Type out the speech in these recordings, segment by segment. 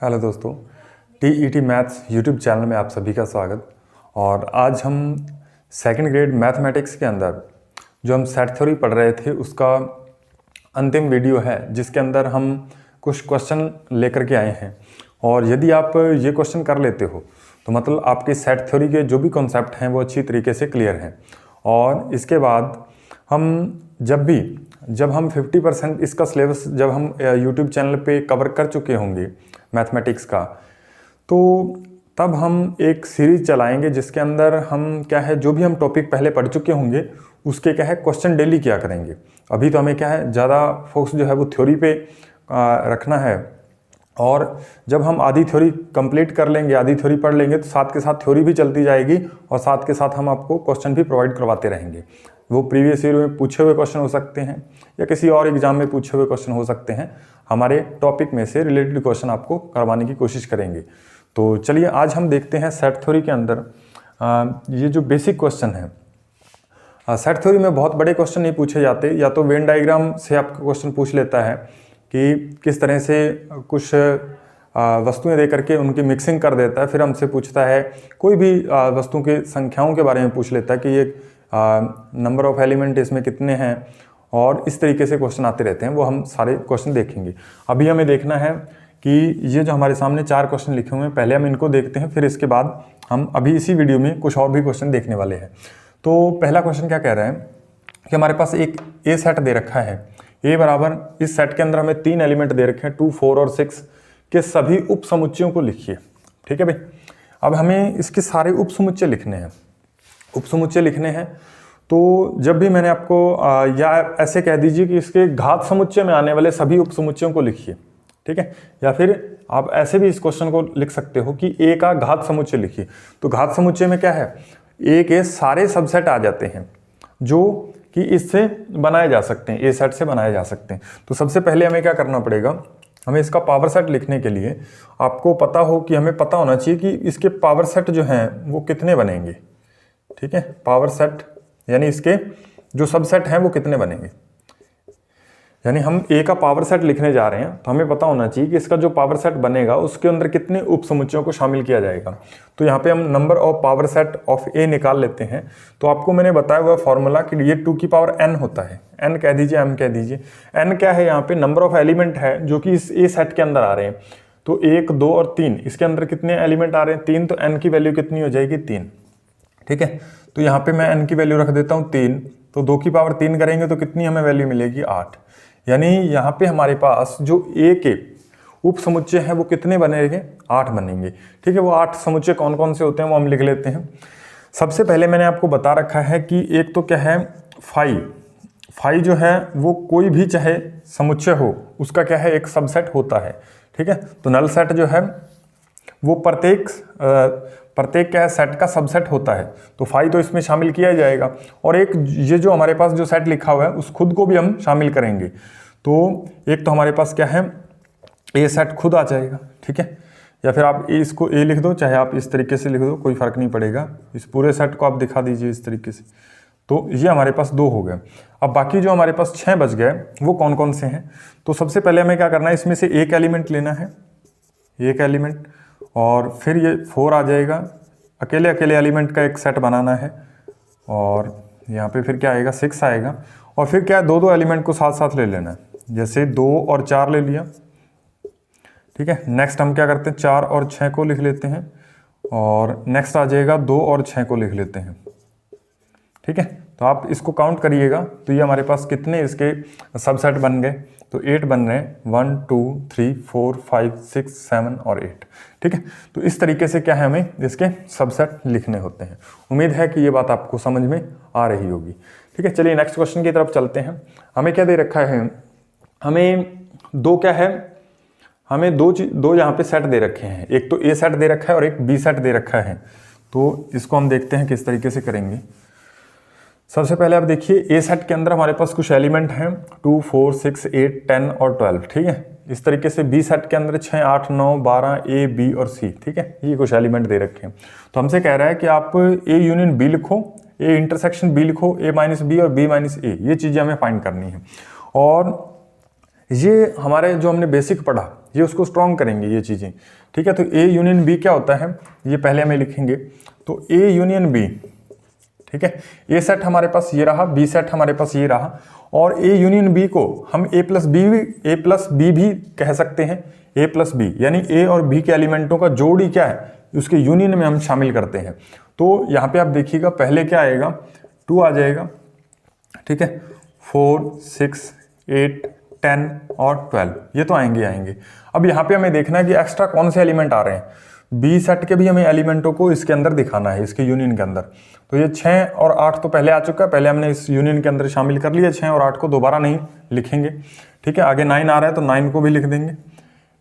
Hello दोस्तों, TET maths YouTube channel में आप सभी का स्वागत। और आज हम सेकंड ग्रेड मैथमेटिक्स के अंदर जो हम सेट थ्योरी पढ़ रहे थे उसका अंतिम वीडियो है, जिसके अंदर हम कुछ क्वेश्चन लेकर के आए हैं। और यदि आप ये क्वेश्चन कर लेते हो तो मतलब आपके सेट थ्योरी के जो भी कॉन्सेप्ट हैं वो अच्छी तरीके से क्लियर हैं। और इसके बाद हम जब हम 50% इसका सिलेबस जब हम यूट्यूब चैनल पे कवर कर चुके होंगे मैथमेटिक्स का, तो तब हम एक सीरीज चलाएंगे जिसके अंदर हम क्या है, जो भी हम टॉपिक पहले पढ़ चुके होंगे उसके क्या है क्वेश्चन डेली किया करेंगे। अभी तो हमें क्या है ज़्यादा फोकस जो है वो थ्योरी पे रखना है। और जब हम आधी थ्योरी कंप्लीट कर लेंगे, आधी थ्योरी पढ़ लेंगे, तो साथ के साथ थ्योरी भी चलती जाएगी और साथ के साथ हम आपको क्वेश्चन भी प्रोवाइड करवाते रहेंगे। वो प्रीवियस ईयर में पूछे हुए क्वेश्चन हो सकते हैं या किसी और एग्जाम में पूछे हुए क्वेश्चन हो सकते हैं। हमारे टॉपिक में से रिलेटेड क्वेश्चन आपको करवाने की कोशिश करेंगे। तो चलिए आज हम देखते हैं सेट थ्योरी के अंदर ये जो बेसिक क्वेश्चन है। सेट थ्योरी में बहुत बड़े क्वेश्चन नहीं पूछे जाते, या तो वेन डायग्राम से आपका क्वेश्चन पूछ लेता है कि किस तरह से कुछ वस्तुएं दे करके उनकी मिक्सिंग कर देता है, फिर हमसे पूछता है कोई भी वस्तुओं के संख्याओं के बारे में पूछ लेता है कि ये नंबर ऑफ एलिमेंट इसमें कितने हैं, और इस तरीके से क्वेश्चन आते रहते हैं। वो हम सारे क्वेश्चन देखेंगे। अभी हमें देखना है कि ये जो हमारे सामने 4 क्वेश्चन लिखे हुए हैं, पहले हम इनको देखते हैं, फिर इसके बाद हम अभी इसी वीडियो में कुछ और भी क्वेश्चन देखने वाले हैं। तो पहला क्वेश्चन क्या कह रहा है कि हमारे पास एक ए सेट दे रखा है। ए बराबर इस सेट के अंदर हमें 3 एलिमेंट दे रखे हैं 2, 4 और 6 के सभी उप समुच्चयों को लिखिए। ठीक है भाई, अब हमें इसके सारे उप समुच्चय लिखने हैं। उप समुच्चय लिखने हैं तो जब भी मैंने आपको या ऐसे कह दीजिए कि इसके घात समुच्चय में आने वाले सभी उप समुच्चयों को लिखिए। ठीक है, या फिर आप ऐसे भी इस क्वेश्चन को लिख सकते हो कि ए का घात समुच्चय लिखिए। तो घात समुच्चय में क्या है, ए के सारे सबसेट आ जाते हैं जो कि इससे बनाए जा सकते हैं, ए सेट से बनाए जा सकते हैं। तो सबसे पहले हमें क्या करना पड़ेगा, हमें इसका पावर सेट लिखने के लिए आपको पता हो कि हमें पता होना चाहिए कि इसके पावर सेट जो हैं वो कितने बनेंगे। ठीक है, पावर सेट यानी इसके जो सबसेट हैं वो कितने बनेंगे। यानी हम ए का पावर सेट लिखने जा रहे हैं तो हमें पता होना चाहिए कि इसका जो पावर सेट बनेगा उसके अंदर कितने उप समुच्चयों को शामिल किया जाएगा। तो यहाँ पे हम number of power set of A निकाल लेते हैं। तो आपको मैंने बताया हुआ फॉर्मूला कि ये 2 की पावर n होता है। n कह दीजिए, m कह दीजिए। n क्या है, यहाँ पे नंबर ऑफ एलिमेंट है जो कि इस ए सेट के अंदर आ रहे हैं। तो 1, 2 और 3 इसके अंदर कितने एलिमेंट आ रहे हैं, 3। तो n की वैल्यू कितनी हो जाएगी, 3। ठीक है, तो यहाँ पे मैं n की वैल्यू रख देता हूँ 3। तो 2 की पावर 3 करेंगे तो कितनी हमें वैल्यू मिलेगी, 8। यानी यहाँ पे हमारे पास जो ए के उप समुच्चय हैं वो कितने बनेंगे, 8 बनेंगे। ठीक है, वो 8 समुच्चय कौन कौन से होते हैं वो हम लिख लेते हैं। सबसे पहले मैंने आपको बता रखा है कि एक तो क्या है, फाई जो है वो कोई भी चाहे समुच्चय हो उसका क्या है एक सबसेट होता है। ठीक है, तो नल सेट जो है वो प्रत्येक क्या है सेट का सबसेट होता है। तो फाई तो इसमें शामिल किया जाएगा, और एक ये जो हमारे पास जो सेट लिखा हुआ है उस खुद को भी हम शामिल करेंगे। तो एक तो हमारे पास क्या है, ए सेट खुद आ जाएगा। ठीक है, या फिर आप इसको ए लिख दो, चाहे आप इस तरीके से लिख दो, कोई फर्क नहीं पड़ेगा। इस पूरे सेट को आप दिखा दीजिए इस तरीके से। तो ये हमारे पास 2 हो गए। अब बाकी जो हमारे पास 6 बच गए वो कौन कौन से हैं। तो सबसे पहले हमें क्या करना है, इसमें से एक एलिमेंट लेना है, एक एलिमेंट, और फिर ये 4 आ जाएगा। अकेले अकेले एलिमेंट का एक सेट बनाना है, और यहाँ पे फिर क्या आएगा, 6 आएगा। और फिर क्या है, 2-2 एलिमेंट को साथ साथ ले लेना है, जैसे 2 और 4 ले लिया। ठीक है, नेक्स्ट हम क्या करते हैं, 4 और 6 को लिख लेते हैं, और नेक्स्ट आ जाएगा 2 और 6 को लिख लेते हैं। ठीक है, तो आप इसको काउंट करिएगा तो ये हमारे पास कितने इसके सबसेट बन गए, तो 8 बन रहे हैं, 1, 2, 3, 4, 5, 6, 7 और 8। ठीक है, तो इस तरीके से क्या है हमें इसके सबसेट लिखने होते हैं। उम्मीद है कि ये बात आपको समझ में आ रही होगी। ठीक है, चलिए नेक्स्ट क्वेश्चन की तरफ चलते हैं। हमें क्या दे रखा है, हमें 2 क्या है, हमें दो यहाँ पे सेट दे रखे हैं। एक तो ए सेट दे रखा है और एक बी सेट दे रखा है। तो इसको हम देखते हैं किस तरीके से करेंगे। सबसे पहले आप देखिए ए सेट के अंदर हमारे पास कुछ एलिमेंट हैं 2, 4, 6, 8, 10 और 12। ठीक है, इस तरीके से बी सेट के अंदर 6, 8, 9, 12 ए, बी और सी। ठीक है, ये कुछ एलिमेंट दे रखे हैं। तो हमसे कह रहा है कि आप ए यूनियन बी लिखो, ए इंटरसेक्शन बी लिखो, ए माइनस बी और बी माइनस ए, ये चीज़ें हमें फाइंड करनी है। और ये हमारे जो हमने बेसिक पढ़ा ये उसको स्ट्रॉन्ग करेंगे ये चीज़ें, ठीक है। तो ए यूनियन बी क्या होता है, ये पहले हमें लिखेंगे। तो ए यूनियन बी, ठीक है, ए सेट हमारे पास ये रहा, बी सेट हमारे पास ये रहा, और ए यूनियन बी को हम ए प्लस बी भी कह सकते हैं, ए प्लस बी, यानी ए और बी के एलिमेंटों का जोड़ी क्या है, उसके यूनियन में हम शामिल करते हैं। तो यहाँ पे आप देखिएगा पहले क्या आएगा, 2 आ जाएगा, ठीक है, 4, 6, 8, 10 और 12, ये तो आएंगे। अब यहाँ पे हमें देखना है कि एक्स्ट्रा कौन से एलिमेंट आ रहे हैं, बी सेट के भी हमें एलिमेंटों को इसके अंदर दिखाना है, इसके यूनियन के अंदर। तो ये 6 और 8 तो पहले आ चुका है, पहले हमने इस यूनियन के अंदर शामिल कर लिया, 6 और 8 को दोबारा नहीं लिखेंगे, ठीक है। आगे 9 आ रहा है तो 9 को भी लिख देंगे,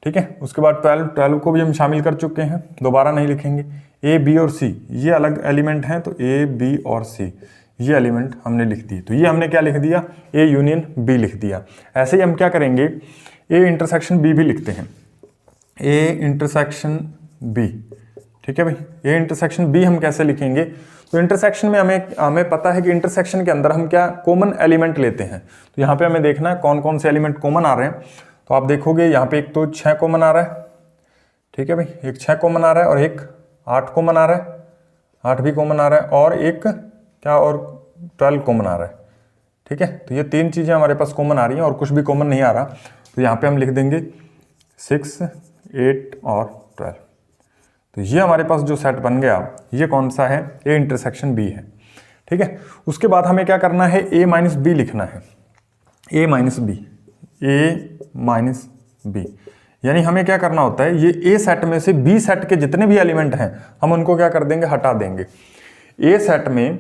ठीक है। उसके बाद 12 को भी हम शामिल कर चुके हैं, दोबारा नहीं लिखेंगे। ए बी और सी ये अलग एलिमेंट हैं, तो ए बी और सी ये एलिमेंट हमने लिख दिए। तो ये हमने क्या लिख दिया, ए यूनियन बी लिख दिया। ऐसे ही हम क्या करेंगे, ए इंटरसेक्शन बी भी लिखते हैं, ए इंटरसेक्शन बी, ठीक है भाई। ए इंटरसेक्शन बी हम कैसे लिखेंगे, तो इंटरसेक्शन में हमें पता है कि इंटरसेक्शन के अंदर हम क्या कॉमन एलिमेंट लेते हैं। तो यहाँ पे हमें देखना है कौन कौन से एलिमेंट कॉमन आ रहे हैं। तो आप देखोगे यहाँ पे एक तो 6 कॉमन आ रहा है, ठीक है भाई, एक 6 कॉमन आ रहा है, और एक 8 कॉमन आ रहा है, 8 भी कॉमन आ रहा है, और एक क्या, और 12 कॉमन आ रहा है, ठीक है। तो ये 3 चीज़ें हमारे पास कॉमन आ रही हैं और कुछ भी कॉमन नहीं आ रहा। तो यहाँ पे हम लिख देंगे 6, 8 और 12। तो ये हमारे पास जो सेट बन गया, ये कौन सा है, ए इंटरसेक्शन बी है, ठीक है। उसके बाद हमें क्या करना है, ए माइनस बी लिखना है, ए माइनस बी, यानी हमें क्या करना होता है, ये ए सेट में से बी सेट के जितने भी एलिमेंट हैं हम उनको क्या कर देंगे, हटा देंगे। ए सेट में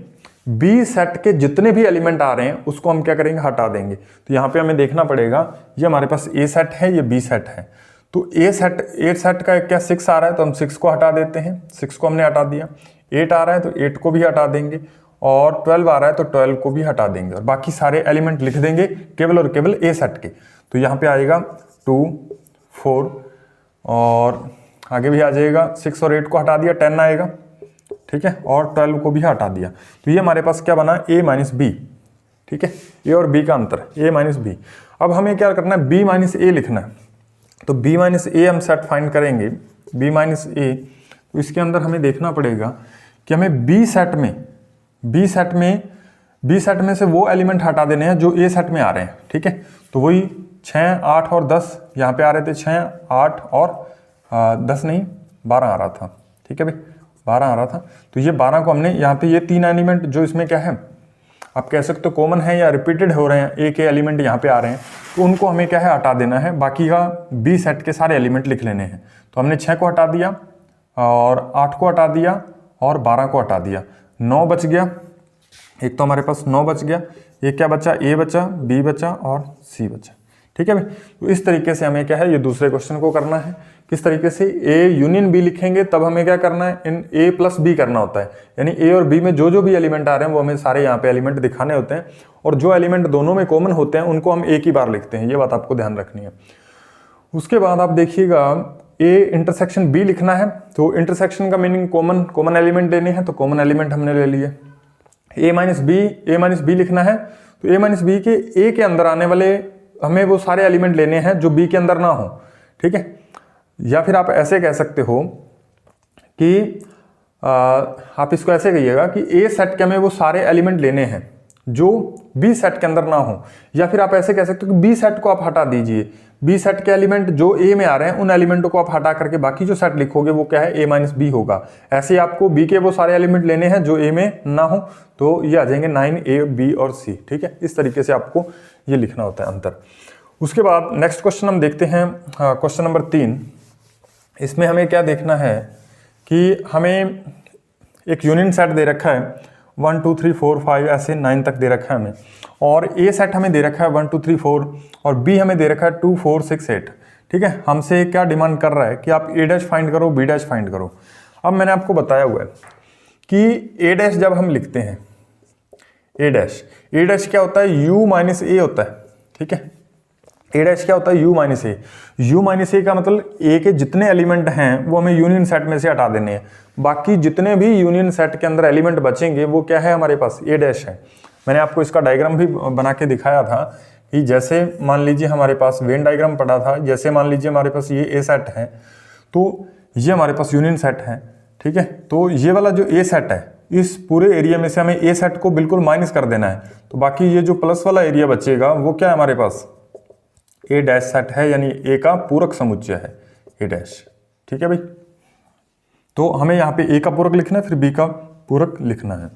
बी सेट के जितने भी एलिमेंट आ रहे हैं उसको हम क्या करेंगे, हटा देंगे। तो यहाँ पे हमें देखना पड़ेगा, ये हमारे पास ए सेट है, ये बी सेट है। तो ए सेट का क्या 6 आ रहा है, तो हम 6 को हटा देते हैं, 6 को हमने हटा दिया। 8 आ रहा है तो 8 को भी हटा देंगे, और 12 आ रहा है तो 12 को भी हटा देंगे, और बाकी सारे एलिमेंट लिख देंगे केवल और केवल ए सेट के। तो यहाँ पे आएगा 2, 4, और आगे भी आ जाएगा, 6 और 8 को हटा दिया, 10 आएगा, ठीक है, और 12 को भी हटा दिया। तो ये हमारे पास क्या बना, ए माइनस बी, ठीक है, ए और बी का अंतर, ए माइनस बी। अब हमें क्या करना है, बी माइनस ए लिखना है। तो बी माइनस ए हम सेट फाइंड करेंगे, बी माइनस ए। तो इसके अंदर हमें देखना पड़ेगा कि हमें बी सेट में से वो एलिमेंट हटा देने हैं जो ए सेट में आ रहे हैं, ठीक है। तो वही 6, 8 और 10 यहाँ पे आ रहे थे, 6, 8 और 10 नहीं, 12 आ रहा था, ठीक है भाई, 12 आ रहा था। तो ये 12 को हमने यहाँ पे, ये 3 एलिमेंट जो इसमें क्या है, आप कह सकते हो कॉमन है या रिपीटेड हो रहे हैं, ए के एलिमेंट यहाँ पे आ रहे हैं, तो उनको हमें क्या है, हटा देना है। बाकी का बी सेट के सारे एलिमेंट लिख लेने हैं। तो हमने 6 को हटा दिया, और 8 को हटा दिया, और 12 को हटा दिया, 9 बच गया। एक तो हमारे पास 9 बच गया, एक क्या बचा, ए बचा, बी बचा और सी बचा, ठीक है भाई। तो इस तरीके से हमें क्या है, ये दूसरे क्वेश्चन को करना है। किस तरीके से, ए यूनियन बी लिखेंगे तब हमें क्या करना है, इन ए प्लस बी करना होता है, यानी ए और बी में जो भी एलिमेंट आ रहे हैं वो हमें सारे यहाँ पे एलिमेंट दिखाने होते हैं, और जो एलिमेंट दोनों में कॉमन होते हैं उनको हम एक ही बार लिखते हैं, ये बात आपको ध्यान रखनी है। उसके बाद आप देखिएगा, ए इंटरसेक्शन बी लिखना है। तो इंटरसेक्शन का मीनिंग कॉमन एलिमेंट लेने हैं, तो कॉमन एलिमेंट हमने ले लिए। ए माइनस बी लिखना है, तो ए माइनस बी के ए के अंदर आने वाले हमें वो सारे एलिमेंट लेने हैं जो बी के अंदर ना हो, ठीक है। या फिर आप ऐसे कह सकते हो कि आप इसको ऐसे कहिएगा कि ए सेट के हमें वो सारे एलिमेंट लेने हैं जो बी सेट के अंदर ना हो। या फिर आप ऐसे कह सकते हो कि बी सेट को आप हटा दीजिए, बी सेट के एलिमेंट जो ए में आ रहे हैं उन एलिमेंटों को आप हटा करके बाकी जो सेट लिखोगे वो क्या है, ए माइनस बी होगा। ऐसे आपको बी के वो सारे एलिमेंट लेने हैं जो ए में ना हो, तो ये आ जाएंगे 9, ए, बी और सी, ठीक है। इस तरीके से आपको ये लिखना होता है अंतर। उसके बाद नेक्स्ट क्वेश्चन हम देखते हैं, क्वेश्चन नंबर 3। इसमें हमें क्या देखना है कि हमें एक यूनियन सेट दे रखा है, 1 2 3 4 5 ऐसे 9 तक दे रखा है हमें, और ए सेट हमें दे रखा है 1 2 3 4, और बी हमें दे रखा है 2 4 6 8, ठीक है। हमसे क्या डिमांड कर रहा है कि आप ए डैश फाइंड करो, बी डैश फाइंड करो। अब मैंने आपको बताया हुआ है कि ए डैश जब हम लिखते हैं, ए डैश क्या होता है, यू माइनस ए होता है, ठीक है। ए डैश क्या होता है, U minus A. U minus A का मतलब ए के जितने एलिमेंट हैं वो हमें यूनियन सेट में से हटा देने हैं, बाकी जितने भी यूनियन सेट के अंदर एलिमेंट बचेंगे वो क्या है, हमारे पास ए डैश है। मैंने आपको इसका डायग्राम भी बना के दिखाया था कि जैसे मान लीजिए हमारे पास वेन डायग्राम पड़ा था, जैसे मान लीजिए हमारे पास ये ए सेट है, तो ये हमारे पास यूनियन सेट है, ठीक है। तो ये वाला जो ए सेट है, इस पूरे एरिया में से हमें ए सेट को बिल्कुल माइनस कर देना है, तो बाकी ये जो प्लस वाला एरिया बचेगा वो क्या है हमारे पास, ए डैश सेट है, यानी ए का पूरक समुच्चय है ए डैश, ठीक है भाई। तो हमें यहाँ पे ए का पूरक लिखना है, फिर बी का पूरक लिखना है।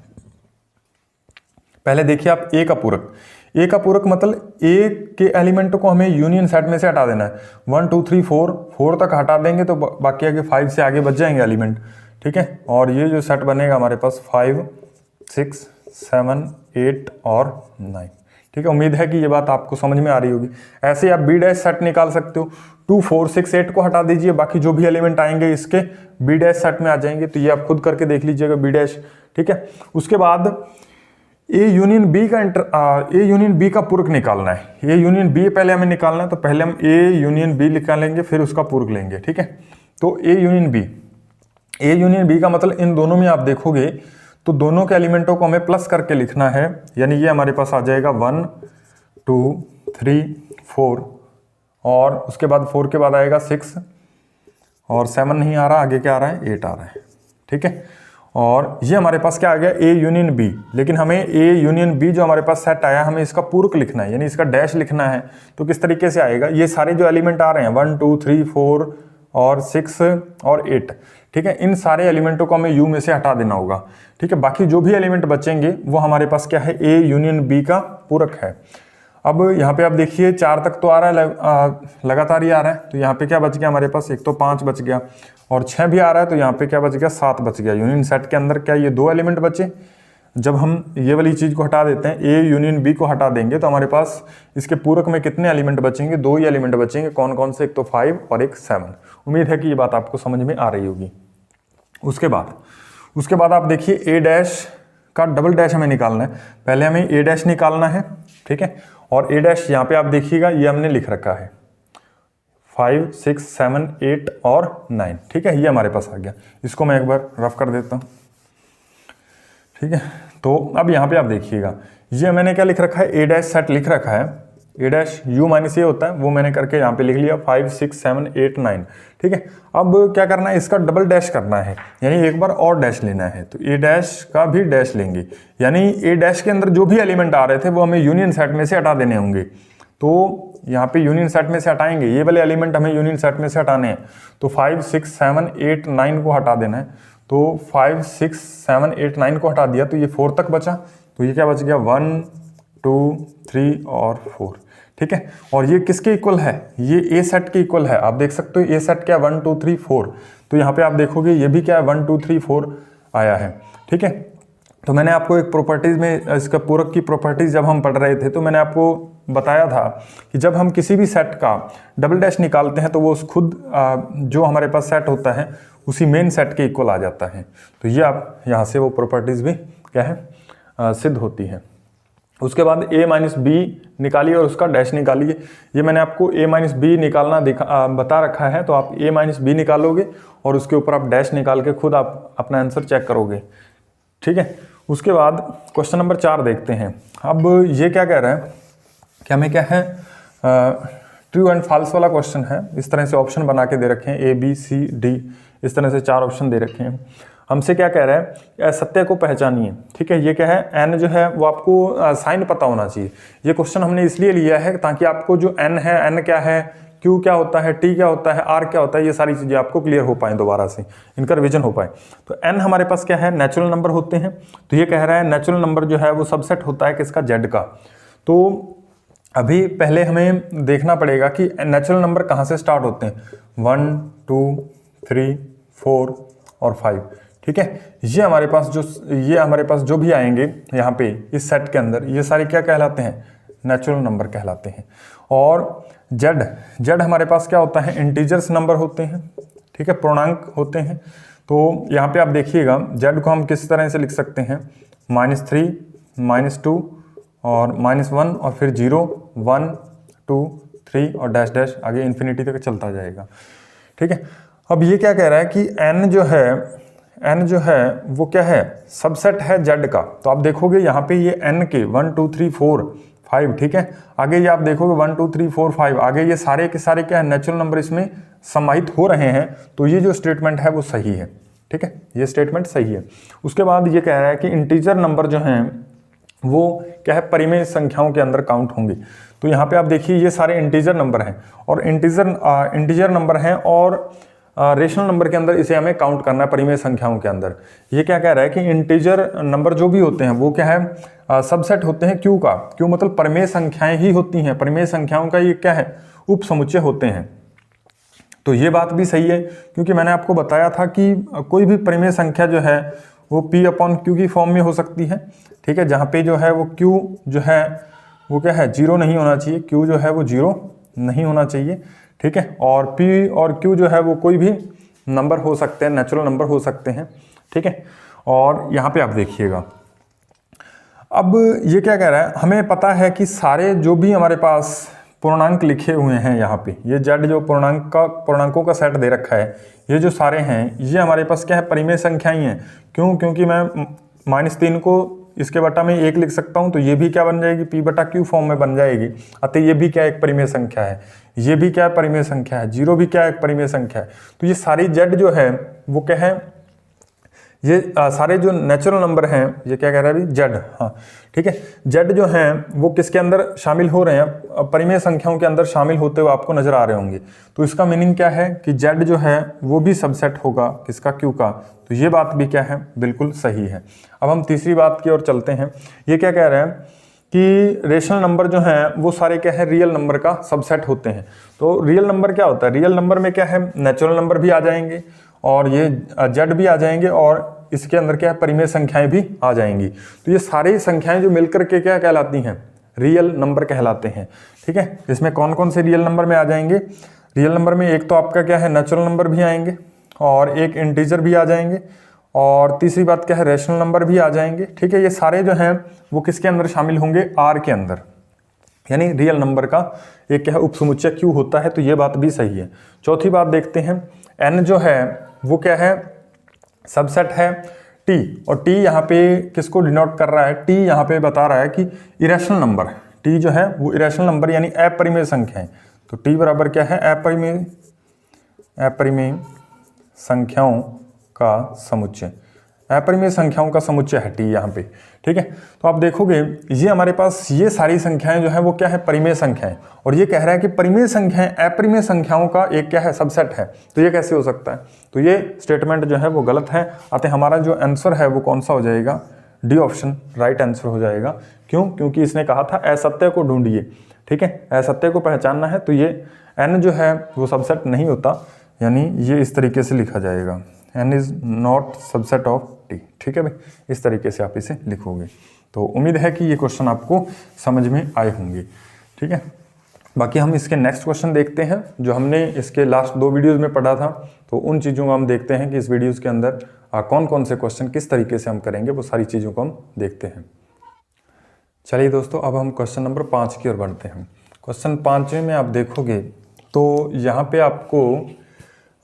पहले देखिए आप ए का पूरक, ए का पूरक मतलब ए के एलिमेंट को हमें यूनियन सेट में से हटा देना है। 1 2 3 4 तक हटा देंगे तो बाकी आगे 5 से आगे बच जाएंगे एलिमेंट, ठीक है। और ये जो सेट बनेगा हमारे पास 5 6 7 8 और 9, ठीक है। उम्मीद है कि ये बात आपको समझ में आ रही होगी। ऐसे आप बी डैश सेट निकाल सकते हो, 2 4 6 8 को हटा दीजिए, बाकी जो भी एलिमेंट आएंगे इसके बी डैश सेट में आ जाएंगे। तो ये आप खुद करके देख लीजिएगा बी डैश, ठीक है। उसके बाद ए यूनियन बी का पूरक निकालना है। ए यूनियन बी पहले हमें निकालना है, तो पहले हम ए यूनियन बी निकालेंगे, फिर उसका पूरक लेंगे, ठीक है। तो ए यूनियन बी का मतलब इन दोनों में आप देखोगे तो दोनों के एलिमेंटों को हमें प्लस करके लिखना है, यानी ये हमारे पास आ जाएगा 1 2 3 4, और उसके बाद 4 के बाद आएगा 6, और 7 नहीं आ रहा, आगे क्या आ रहा है 8 आ रहा है, ठीक है। और ये हमारे पास क्या आ गया ए यूनियन बी, लेकिन हमें ए यूनियन बी जो हमारे पास सेट आया हमें इसका पूरक लिखना है, यानी इसका डैश लिखना है। तो किस तरीके से आएगा, ये सारे जो एलिमेंट आ रहे हैं 1 2 3 4 और 6 और 8, ठीक है, इन सारे एलिमेंटों को हमें यू में से हटा देना होगा, ठीक है। बाकी जो भी एलिमेंट बचेंगे वो हमारे पास क्या है, ए यूनियन बी का पूरक है। अब यहाँ पे आप देखिए 4 तक तो आ रहा है, लगातार ही आ रहा है, तो यहाँ पे क्या बच गया हमारे पास, एक तो 5 बच गया, और 6 भी आ रहा है, तो यहाँ पे क्या बच गया 7 बच गया। यूनियन सेट के अंदर क्या ये 2 एलिमेंट बचे। जब हम ये वाली चीज़ को हटा देते हैं, ए यूनियन बी को हटा देंगे, तो हमारे पास इसके पूरक में कितने एलिमेंट बचेंगे, 2 ही एलिमेंट बचेंगे। कौन कौन से, एक तो 5 और एक 7। उम्मीद है कि ये बात आपको समझ में आ रही होगी। उसके बाद आप देखिए ए डैश का डबल डैश हमें निकालना है। पहले हमें ए डैश निकालना है, ठीक है। और ए डैश यहाँ पे आप देखिएगा ये हमने लिख रखा है 5 6 7 8 और 9, ठीक है। ये हमारे पास आ गया, इसको मैं एक बार रफ कर देता हूँ, ठीक है। तो अब यहाँ पे आप देखिएगा ये मैंने क्या लिख रखा है, ए डैश सेट लिख रखा है, ए डैश यू माइनस ए होता है, वो मैंने करके यहाँ पे लिख लिया 5 6 7 8 9, ठीक है। अब क्या करना है, इसका डबल डैश करना है, यानी एक बार और डैश लेना है। तो ए डैश का भी डैश लेंगे, यानी ए डैश के अंदर जो भी एलिमेंट आ रहे थे वो हमें यूनियन सेट में से हटा देने होंगे। तो यहाँ पे यूनियन सेट में से हटाएंगे, ये वाले एलिमेंट हमें यूनियन सेट में से हटाने हैं। तो 5 6 7 8 9 को हटा देना है। तो 5 6 7 8 9 को हटा दिया, तो ये 4 तक बचा। तो ये क्या बच गया 1 2 3 और 4, ठीक है। और ये किसके इक्वल है, ये ए सेट के इक्वल है। आप देख सकते हो ए सेट क्या 1 2 3 4, तो यहाँ पे आप देखोगे ये भी क्या है 1 2 3 4 आया है, ठीक है। तो मैंने आपको एक प्रॉपर्टीज में इसका पूरक की प्रॉपर्टीज जब हम पढ़ रहे थे तो मैंने आपको बताया था कि जब हम किसी भी सेट का डबल डैश निकालते हैं तो वो खुद जो हमारे पास सेट होता है उसी मेन सेट के इक्वल आ जाता है। तो ये आप यहाँ से वो प्रॉपर्टीज भी क्या है सिद्ध होती है। उसके बाद a माइनस बी निकालिए और उसका डैश निकालिए। ये मैंने आपको a माइनस बी निकालना बता रखा है, तो आप a माइनस बी निकालोगे और उसके ऊपर आप डैश निकाल के खुद आप अपना आंसर चेक करोगे, ठीक है। उसके बाद क्वेश्चन नंबर 4 देखते हैं। अब ये क्या कह रहा है कि हमें क्या है ट्रू एंड फॉल्स वाला क्वेश्चन है। इस तरह से ऑप्शन बना के दे रखे हैं A B C D, इस तरह से 4 ऑप्शन दे रखे हैं। हमसे क्या कह रहा है, सत्य को पहचानिए, ठीक है। ये क्या है, n जो है वो आपको साइन पता होना चाहिए। ये क्वेश्चन हमने इसलिए लिया है ताकि आपको जो n है, n क्या है, q क्या होता है, t क्या होता है, r क्या होता है, ये सारी चीज़ें आपको क्लियर हो पाए, दोबारा से इनका रिविजन हो पाए। तो n हमारे पास क्या है, नेचुरल नंबर होते हैं। तो ये कह रहा है नेचुरल नंबर जो है वो सबसेट होता है किसका, z का। तो अभी पहले हमें देखना पड़ेगा कि नेचुरल नंबर कहाँ से स्टार्ट होते हैं, 1 2 3 4 और 5, ठीक है। ये हमारे पास जो भी आएंगे यहाँ पे इस सेट के अंदर, ये सारे क्या कहलाते हैं, नेचुरल नंबर कहलाते हैं। और जेड हमारे पास क्या होता है, इंटीजर्स नंबर होते हैं, ठीक है, पूर्णांक होते हैं। तो यहाँ पे आप देखिएगा जेड को हम किस तरह से लिख सकते हैं, -3 -2 और -1 और फिर 0 1 2 3 और डैश डैश आगे इन्फिनिटी तक चलता जाएगा, ठीक है। अब ये क्या कह रहा है कि n जो है वो क्या है, सबसेट है z का। तो आप देखोगे यहाँ पे ये n के 1 2 3 4 5, ठीक है। आगे ये आप देखोगे 1 2 3 4 5, आगे ये सारे के सारे क्या है, नेचुरल नंबर इसमें समाहित हो रहे हैं, तो ये जो स्टेटमेंट है वो सही है, ठीक है, ये स्टेटमेंट सही है। उसके बाद ये कह रहा है कि इंटीजर नंबर जो हैं वो क्या है, परिमेय संख्याओं के अंदर काउंट होंगे। तो यहाँ पे आप देखिए ये सारे इंटीजर नंबर हैं और इंटीजर नंबर हैं और रेशनल नंबर के अंदर इसे हमें काउंट करना है परिमेय संख्याओं के अंदर। ये क्या कह रहा है कि इंटीजर नंबर जो भी होते हैं वो क्या है, सबसेट होते हैं क्यू का। क्यू मतलब परिमेय संख्याएं ही होती हैं, परिमेय संख्याओं का ये क्या है, उप समुच्चय होते हैं। तो ये बात भी सही है, क्योंकि मैंने आपको बताया था कि कोई भी परिमेय संख्या जो है वो P/Q की फॉर्म में हो सकती है, ठीक है, जहाँ पे जो है वो Q जो है वो क्या है, 0 नहीं होना चाहिए, Q जो है वो 0 नहीं होना चाहिए, ठीक है। और P और Q जो है वो कोई भी नंबर हो सकते हैं, नेचुरल नंबर हो सकते हैं, ठीक है। और यहाँ पे आप देखिएगा, अब ये क्या कह रहा है, हमें पता है कि सारे जो भी हमारे पास पूर्णांक लिखे हुए हैं यहाँ पे, ये Z जो पूर्णांकों का सेट दे रखा है, ये जो सारे हैं ये हमारे पास क्या है, परिमेय संख्याएं हैं। क्यों? क्योंकि मैं -3 को इसके बटा में 1 लिख सकता हूँ, तो ये भी क्या बन जाएगी, P/Q फॉर्म में बन जाएगी। अतः ये भी क्या एक परिमेय संख्या है, ये भी क्या परिमेय संख्या है, 0 भी क्या एक परिमेय संख्या है। तो ये सारी Z जो है वो क्या है, ये सारे जो नेचुरल नंबर हैं, ये क्या कह रहा है अभी, Z, हाँ ठीक है, Z जो हैं वो किसके अंदर शामिल हो रहे हैं, परिमेय संख्याओं के अंदर शामिल होते हुए आपको नजर आ रहे होंगे। तो इसका मीनिंग क्या है कि Z जो है वो भी सबसेट होगा किसका, Q का। तो ये बात भी क्या है, बिल्कुल सही है। अब हम तीसरी बात की ओर चलते हैं। ये क्या कह रहे हैं कि रेशनल नंबर जो हैं वो सारे क्या है, रियल नंबर का सबसेट होते हैं। तो रियल नंबर क्या होता है, रियल नंबर में क्या है, नेचुरल नंबर भी आ जाएंगे और ये Z भी आ जाएंगे और इसके अंदर क्या है, परिमेय संख्याएं भी आ जाएंगी। तो ये सारी संख्याएं जो मिलकर के क्या कहलाती हैं, रियल नंबर कहलाते हैं, ठीक है। इसमें कौन कौन से रियल नंबर में आ जाएंगे, रियल नंबर में एक तो आपका क्या है, नेचुरल नंबर भी आएंगे और एक इंटीजर भी आ जाएंगे और तीसरी बात क्या है, रेशनल नंबर भी आ जाएंगे, ठीक है। ये सारे जो हैं वो किसके अंदर शामिल होंगे, R के अंदर, यानी रियल नंबर का एक क्या है, उपसमुच्चय Q होता है। तो ये बात भी सही है। चौथी बात देखते हैं, N जो है वो क्या है, सबसेट है T, और T यहाँ पे किसको डिनोट कर रहा है, T यहाँ पे बता रहा है कि इरेशनल नंबर, T जो है वो इरेशनल नंबर यानी अपरिमेय संख्या है। तो T बराबर क्या है, अपरिमेय संख्याओं का समुच्चय, अपरिमेय संख्याओं का समुच्चय है T यहाँ पे, ठीक है। तो आप देखोगे ये हमारे पास ये सारी संख्याएं जो है वो क्या है, परिमेय संख्याएं, और ये कह रहा है कि परिमेय संख्याएं अपरिमेय संख्याओं का एक क्या है, सबसेट है। तो ये कैसे हो सकता है, तो ये स्टेटमेंट जो है वो गलत है। अतः हमारा जो आंसर है वो कौन सा हो जाएगा, डी ऑप्शन राइट आंसर हो जाएगा। क्यों? क्योंकि इसने कहा था असत्य को ढूंढिए, ठीक है, असत्य को पहचानना है। तो ये N जो है वो सबसेट नहीं होता, यानी ये इस तरीके से लिखा जाएगा, N is not subset of T, ठीक है भाई, इस तरीके से आप इसे लिखोगे। तो उम्मीद है कि ये क्वेश्चन आपको समझ में आए होंगे, ठीक है। बाकी हम इसके नेक्स्ट क्वेश्चन देखते हैं जो हमने इसके लास्ट 2 वीडियोस में पढ़ा था। तो उन चीज़ों को हम देखते हैं कि इस वीडियोस के अंदर कौन कौन से क्वेश्चन किस तरीके से हम करेंगे, वो सारी चीज़ों को हम देखते हैं। चलिए दोस्तों, अब हम क्वेश्चन नंबर 5 की ओर बढ़ते हैं। क्वेश्चन 5 में आप देखोगे तो यहाँ पे आपको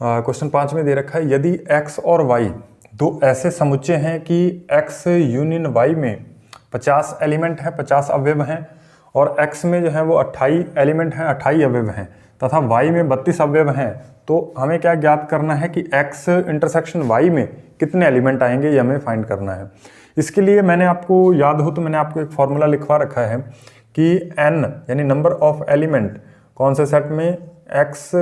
क्वेश्चन 5 में दे रखा है, यदि x और y दो ऐसे समुच्चय हैं कि x यूनियन y में 50 एलिमेंट हैं, 50 अवयव हैं, और x में जो है वो 28 एलिमेंट हैं, 28 अवयव हैं, तथा y में 32 अवयव हैं, तो हमें क्या ज्ञात करना है कि x इंटरसेक्शन y में कितने एलिमेंट आएंगे, ये हमें फाइंड करना है। इसके लिए मैंने आपको याद हो तो मैंने आपको एक फॉर्मूला लिखवा रखा है कि n यानी नंबर ऑफ एलिमेंट कौन से सेट में, x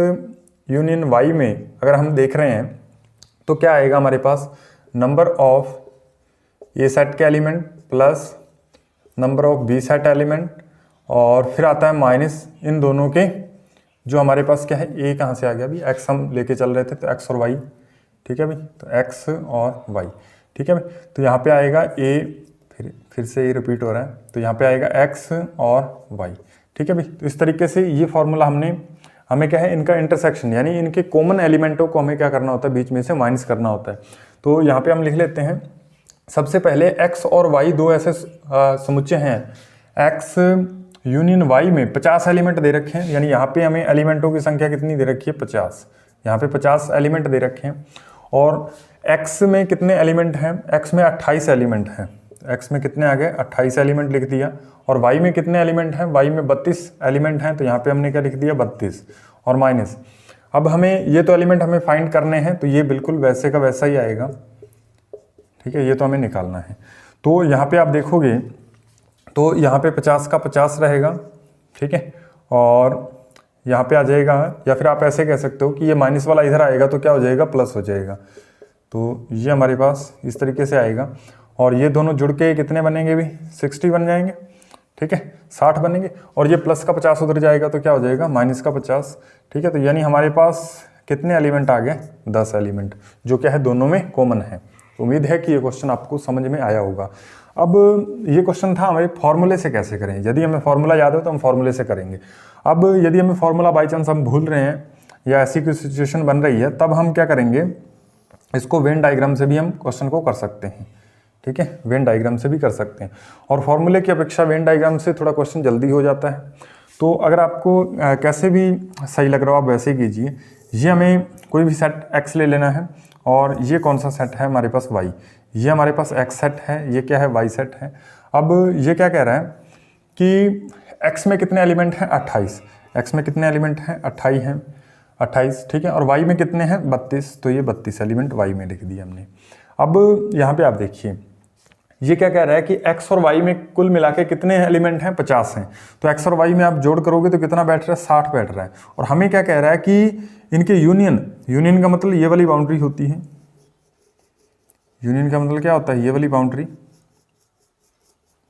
यूनियन y में अगर हम देख रहे हैं तो क्या आएगा हमारे पास, नंबर ऑफ ए सेट के element plus number of B set element, और फिर आता है माइनस इन दोनों के जो हमारे पास क्या है, ए कहाँ से आ गया अभी, x हम लेके चल रहे थे तो x और y, ठीक है भाई, तो x और y, ठीक है भाई। तो यहाँ पे आएगा a, फिर से ये रिपीट हो रहा है, तो यहाँ पे आएगा x और y, ठीक है भाई। तो इस तरीके से ये फॉर्मूला हमें क्या है, इनका इंटरसेक्शन यानी इनके कॉमन एलिमेंटों को हमें क्या करना होता है, बीच में से माइनस करना होता है। तो यहाँ पे हम लिख लेते हैं, सबसे पहले x और y दो ऐसे समुच्चय हैं, x यूनियन y में 50 एलिमेंट दे रखे हैं, यानी यहाँ पे हमें एलिमेंटों की संख्या कितनी दे रखी है, 50, यहाँ पे 50 एलिमेंट दे रखे हैं, और x में कितने एलिमेंट हैं, x में 28 एलिमेंट हैं, x में कितने आ गए 28 एलिमेंट लिख दिया, और y में कितने एलिमेंट हैं, y में 32 एलिमेंट हैं, तो यहाँ पे हमने क्या लिख दिया 32 और माइनस। अब हमें ये तो एलिमेंट हमें फाइंड करने हैं, तो ये बिल्कुल वैसे का वैसा ही आएगा, ठीक है, ये तो हमें निकालना है। तो यहाँ पे आप देखोगे तो यहाँ पे 50 का 50 रहेगा, ठीक है, और यहाँ पे आ जाएगा, या फिर आप ऐसे कह सकते हो कि ये माइनस वाला इधर आएगा तो क्या हो जाएगा, प्लस हो जाएगा। तो ये हमारे पास इस तरीके से आएगा, और ये दोनों जुड़ के कितने बनेंगे भी 60 बन जाएंगे, ठीक है, 60 बनेंगे, और ये प्लस का 50 उधर जाएगा तो क्या हो जाएगा माइनस का 50, ठीक है। तो यानी हमारे पास कितने एलिमेंट आ गए 10 एलिमेंट, जो क्या है दोनों में कॉमन है। उम्मीद है कि ये क्वेश्चन आपको समझ में आया होगा। अब ये क्वेश्चन था हमें फॉर्मूले से कैसे करें, यदि हमें फॉर्मूला याद हो तो हम फॉर्मूले से करेंगे। अब यदि हमें फॉर्मूला बाई चांस हम भूल रहे हैं या ऐसी कोई सिचुएशन बन रही है, तब हम क्या करेंगे, इसको वेन डायग्राम से भी हम क्वेश्चन को कर सकते हैं, ठीक है, वेन डायग्राम से भी कर सकते हैं, और फॉर्मूले की अपेक्षा वेन डायग्राम से थोड़ा क्वेश्चन जल्दी हो जाता है। तो अगर आपको कैसे भी सही लग रहा हो आप वैसे ही कीजिए। ये हमें कोई भी सेट x ले लेना है, और ये कौन सा सेट है हमारे पास y, ये हमारे पास x सेट है, ये क्या है y सेट है। अब ये क्या कह रहा है कि x में कितने एलिमेंट हैं 28, x में कितने एलिमेंट हैं 28 हैं, 28, ठीक है, और y में कितने हैं 32, तो ये 32 एलिमेंट y में लिख दिए हमने। अब यहाँ पे आप देखिए ये क्या कह रहा है कि x और y में कुल मिला के कितने एलिमेंट हैं 50 हैं, तो x और y में आप जोड़ करोगे तो कितना बैठ रहा है 60 बैठ रहा है। और हमें क्या कह रहा है कि इनके यूनियन का मतलब ये वाली बाउंड्री होती है, यूनियन का मतलब क्या होता है, ये वाली बाउंड्री,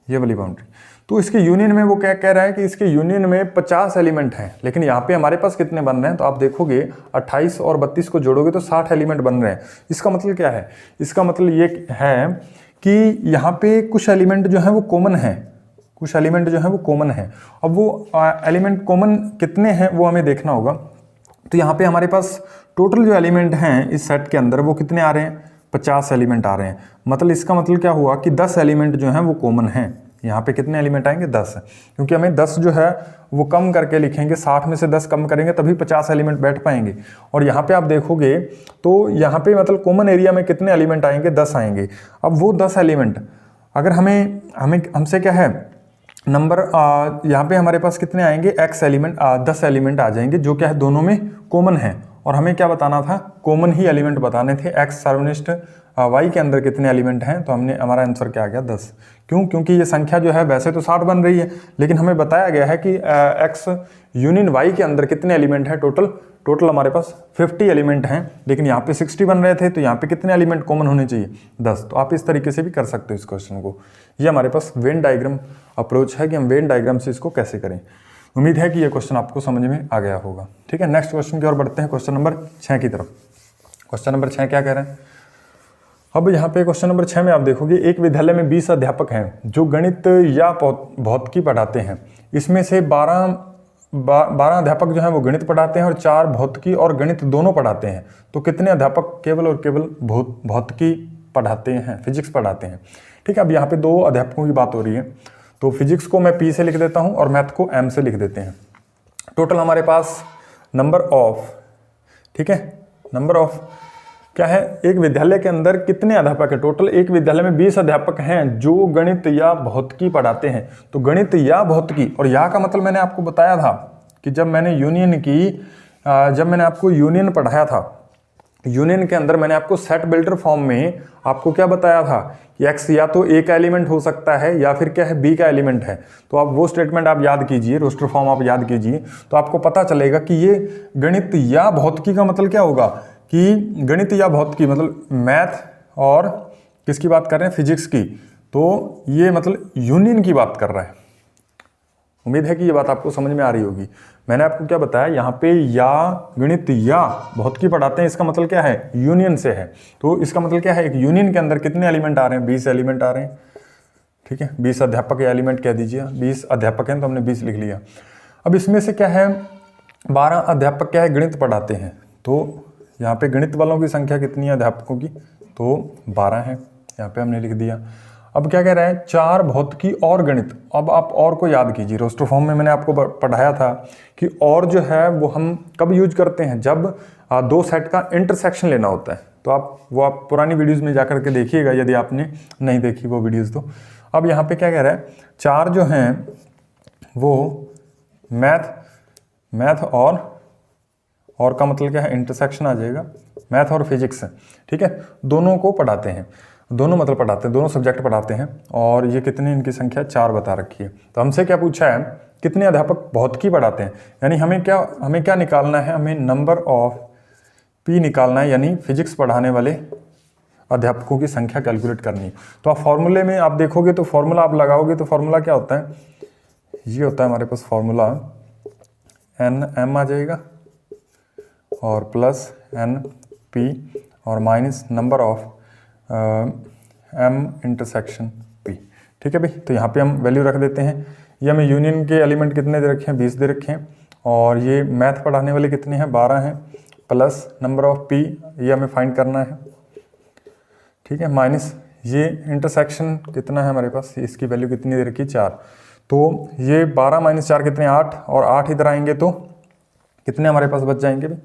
ये वाली बाउंड्री। तो इसके यूनियन में वो क्या कह रहा है कि इसके यूनियन में 50 एलिमेंट हैं, लेकिन यहाँ पे हमारे पास कितने बन रहे हैं, तो आप देखोगे 28 और 32 को जोड़ोगे तो 60 एलिमेंट बन रहे हैं। इसका मतलब क्या है, इसका मतलब ये है कि यहाँ पे कुछ एलिमेंट जो है वो कॉमन है, कुछ एलिमेंट जो है वो कॉमन है। अब वो एलिमेंट कॉमन कितने हैं वो हमें देखना होगा। तो यहाँ पे हमारे पास टोटल जो एलिमेंट हैं इस सेट के अंदर वो कितने आ रहे हैं 50 एलिमेंट आ रहे हैं। मतलब इसका मतलब क्या हुआ कि 10 एलिमेंट जो हैं वो कॉमन हैं। यहाँ पे कितने एलिमेंट आएंगे 10, क्योंकि हमें 10 जो है वो कम करके लिखेंगे, 60 में से 10 कम करेंगे तभी 50 एलिमेंट बैठ पाएंगे। और यहाँ पे आप देखोगे तो यहाँ पे मतलब कॉमन एरिया में कितने एलिमेंट आएंगे 10 आएंगे। अब वो 10 एलिमेंट अगर हमसे क्या है नंबर यहाँ पे हमारे पास कितने आएंगे x एलिमेंट 10 एलिमेंट आ जाएंगे, जो क्या है दोनों में कॉमन है। और हमें क्या बताना था, कॉमन ही एलिमेंट बताने थे। x सर्वनिष्ठ y के अंदर कितने एलिमेंट हैं, तो हमने हमारा आंसर क्या आ गया 10। क्यों, क्योंकि ये संख्या जो है वैसे तो 60 बन रही है, लेकिन हमें बताया गया है कि x यूनियन y के अंदर कितने एलिमेंट हैं, टोटल हमारे पास 50 एलिमेंट हैं, लेकिन यहाँ पे 60 बन रहे थे, तो यहाँ पे कितने एलिमेंट कॉमन होने चाहिए 10। तो आप इस तरीके से भी कर सकते हो इस क्वेश्चन को। ये हमारे पास वेन डायग्राम अप्रोच है कि हम वेन डायग्राम से इसको कैसे करें। उम्मीद है कि ये क्वेश्चन आपको समझ में आ गया होगा। ठीक है, नेक्स्ट क्वेश्चन की ओर बढ़ते हैं, क्वेश्चन नंबर 6 की तरफ। क्वेश्चन नंबर 6 क्या कह रहे हैं। अब यहाँ पे क्वेश्चन नंबर 6 में आप देखोगे एक विद्यालय में 20 अध्यापक हैं जो गणित या भौतिकी पढ़ाते हैं। इसमें से 12 अध्यापक जो हैं वो गणित पढ़ाते हैं और 4 भौतिकी और गणित दोनों पढ़ाते हैं। तो कितने अध्यापक केवल और केवल भौतिकी पढ़ाते हैं, फिजिक्स पढ़ाते हैं। ठीक है, अब यहाँ पे 2 अध्यापकों की बात हो रही है, तो फिजिक्स को मैं P से लिख देता हूँ और मैथ को M से लिख देते हैं। टोटल हमारे पास नंबर ऑफ, ठीक है, नंबर ऑफ क्या है, एक विद्यालय के अंदर कितने अध्यापक है। टोटल एक विद्यालय में 20 अध्यापक हैं जो गणित या भौतिकी पढ़ाते हैं। तो गणित या भौतिकी, और यहाँ का मतलब मैंने आपको बताया था कि जब मैंने आपको यूनियन पढ़ाया था, यूनियन के अंदर मैंने आपको सेट बिल्डर फॉर्म में आपको क्या बताया था कि x या तो a का एलिमेंट हो सकता है या फिर क्या है b का एलिमेंट है। तो आप वो स्टेटमेंट आप याद कीजिए, रोस्टर फॉर्म आप याद कीजिए, तो आपको पता चलेगा कि ये गणित या भौतिकी का मतलब क्या होगा कि गणित या भौतिकी मतलब मैथ और किसकी बात कर रहे हैं, फिजिक्स की। तो ये मतलब यूनियन की बात कर रहा है। उम्मीद है कि ये बात आपको समझ में आ रही होगी। मैंने आपको क्या बताया, यहाँ पे या गणित या भौतिकी पढ़ाते हैं, इसका मतलब क्या है, यूनियन से है। तो इसका मतलब क्या है, एक यूनियन के अंदर कितने एलिमेंट आ रहे हैं, 20 एलिमेंट आ रहे हैं। ठीक है, 20 अध्यापक या एलिमेंट कह दीजिए, 20 अध्यापक हैं तो हमने 20 लिख लिया। अब इसमें से क्या है, 12 अध्यापक क्या है, गणित पढ़ाते हैं। तो यहाँ पे गणित वालों की संख्या कितनी है अध्यापकों की, तो 12 है, यहाँ पे हमने लिख दिया। अब क्या कह रहे हैं, 4 भौतिकी और गणित। अब आप और को याद कीजिए, रोस्टर फॉर्म में मैंने आपको पढ़ाया था कि और जो है वो हम कब यूज करते हैं, जब 2 सेट का इंटरसेक्शन लेना होता है। तो आप पुरानी वीडियोस में जाकर के देखिएगा यदि आपने नहीं देखी वो वीडियोस तो। अब यहाँ पे क्या कह रहा है, 4 जो हैं वो मैथ और का मतलब क्या है, इंटरसेक्शन आ जाएगा, मैथ और फिजिक्स है, ठीक है, दोनों को पढ़ाते हैं, दोनों सब्जेक्ट पढ़ाते हैं। और ये कितनी इनकी संख्या 4 बता रखी है। तो हमसे क्या पूछा है, कितने अध्यापक भौतिकी पढ़ाते हैं, यानी हमें क्या निकालना है, हमें नंबर ऑफ पी निकालना है, यानी फिजिक्स पढ़ाने वाले अध्यापकों की संख्या कैलकुलेट करनी है। तो आप फॉर्मूले में आप देखोगे तो फॉर्मूला आप लगाओगे तो फॉर्मूला क्या होता है, ये होता है हमारे पास फॉर्मूला NM आ जाएगा और प्लस NP और minus number of M intersection P, ठीक है भाई। तो यहाँ पे हम वैल्यू रख देते हैं। ये हमें यूनियन के एलिमेंट कितने दे रखे हैं, 20 दे रखे हैं, और ये मैथ पढ़ाने वाले कितने हैं, 12 हैं, प्लस नंबर ऑफ P ये हमें फाइंड करना है, ठीक है, माइनस ये इंटरसेक्शन कितना है हमारे पास, इसकी वैल्यू कितनी दे रखी है, 4। तो ये 12 माइनस 4 कितने, 8, और 8 इधर आएंगे तो कितने हमारे पास बच जाएंगे भाई,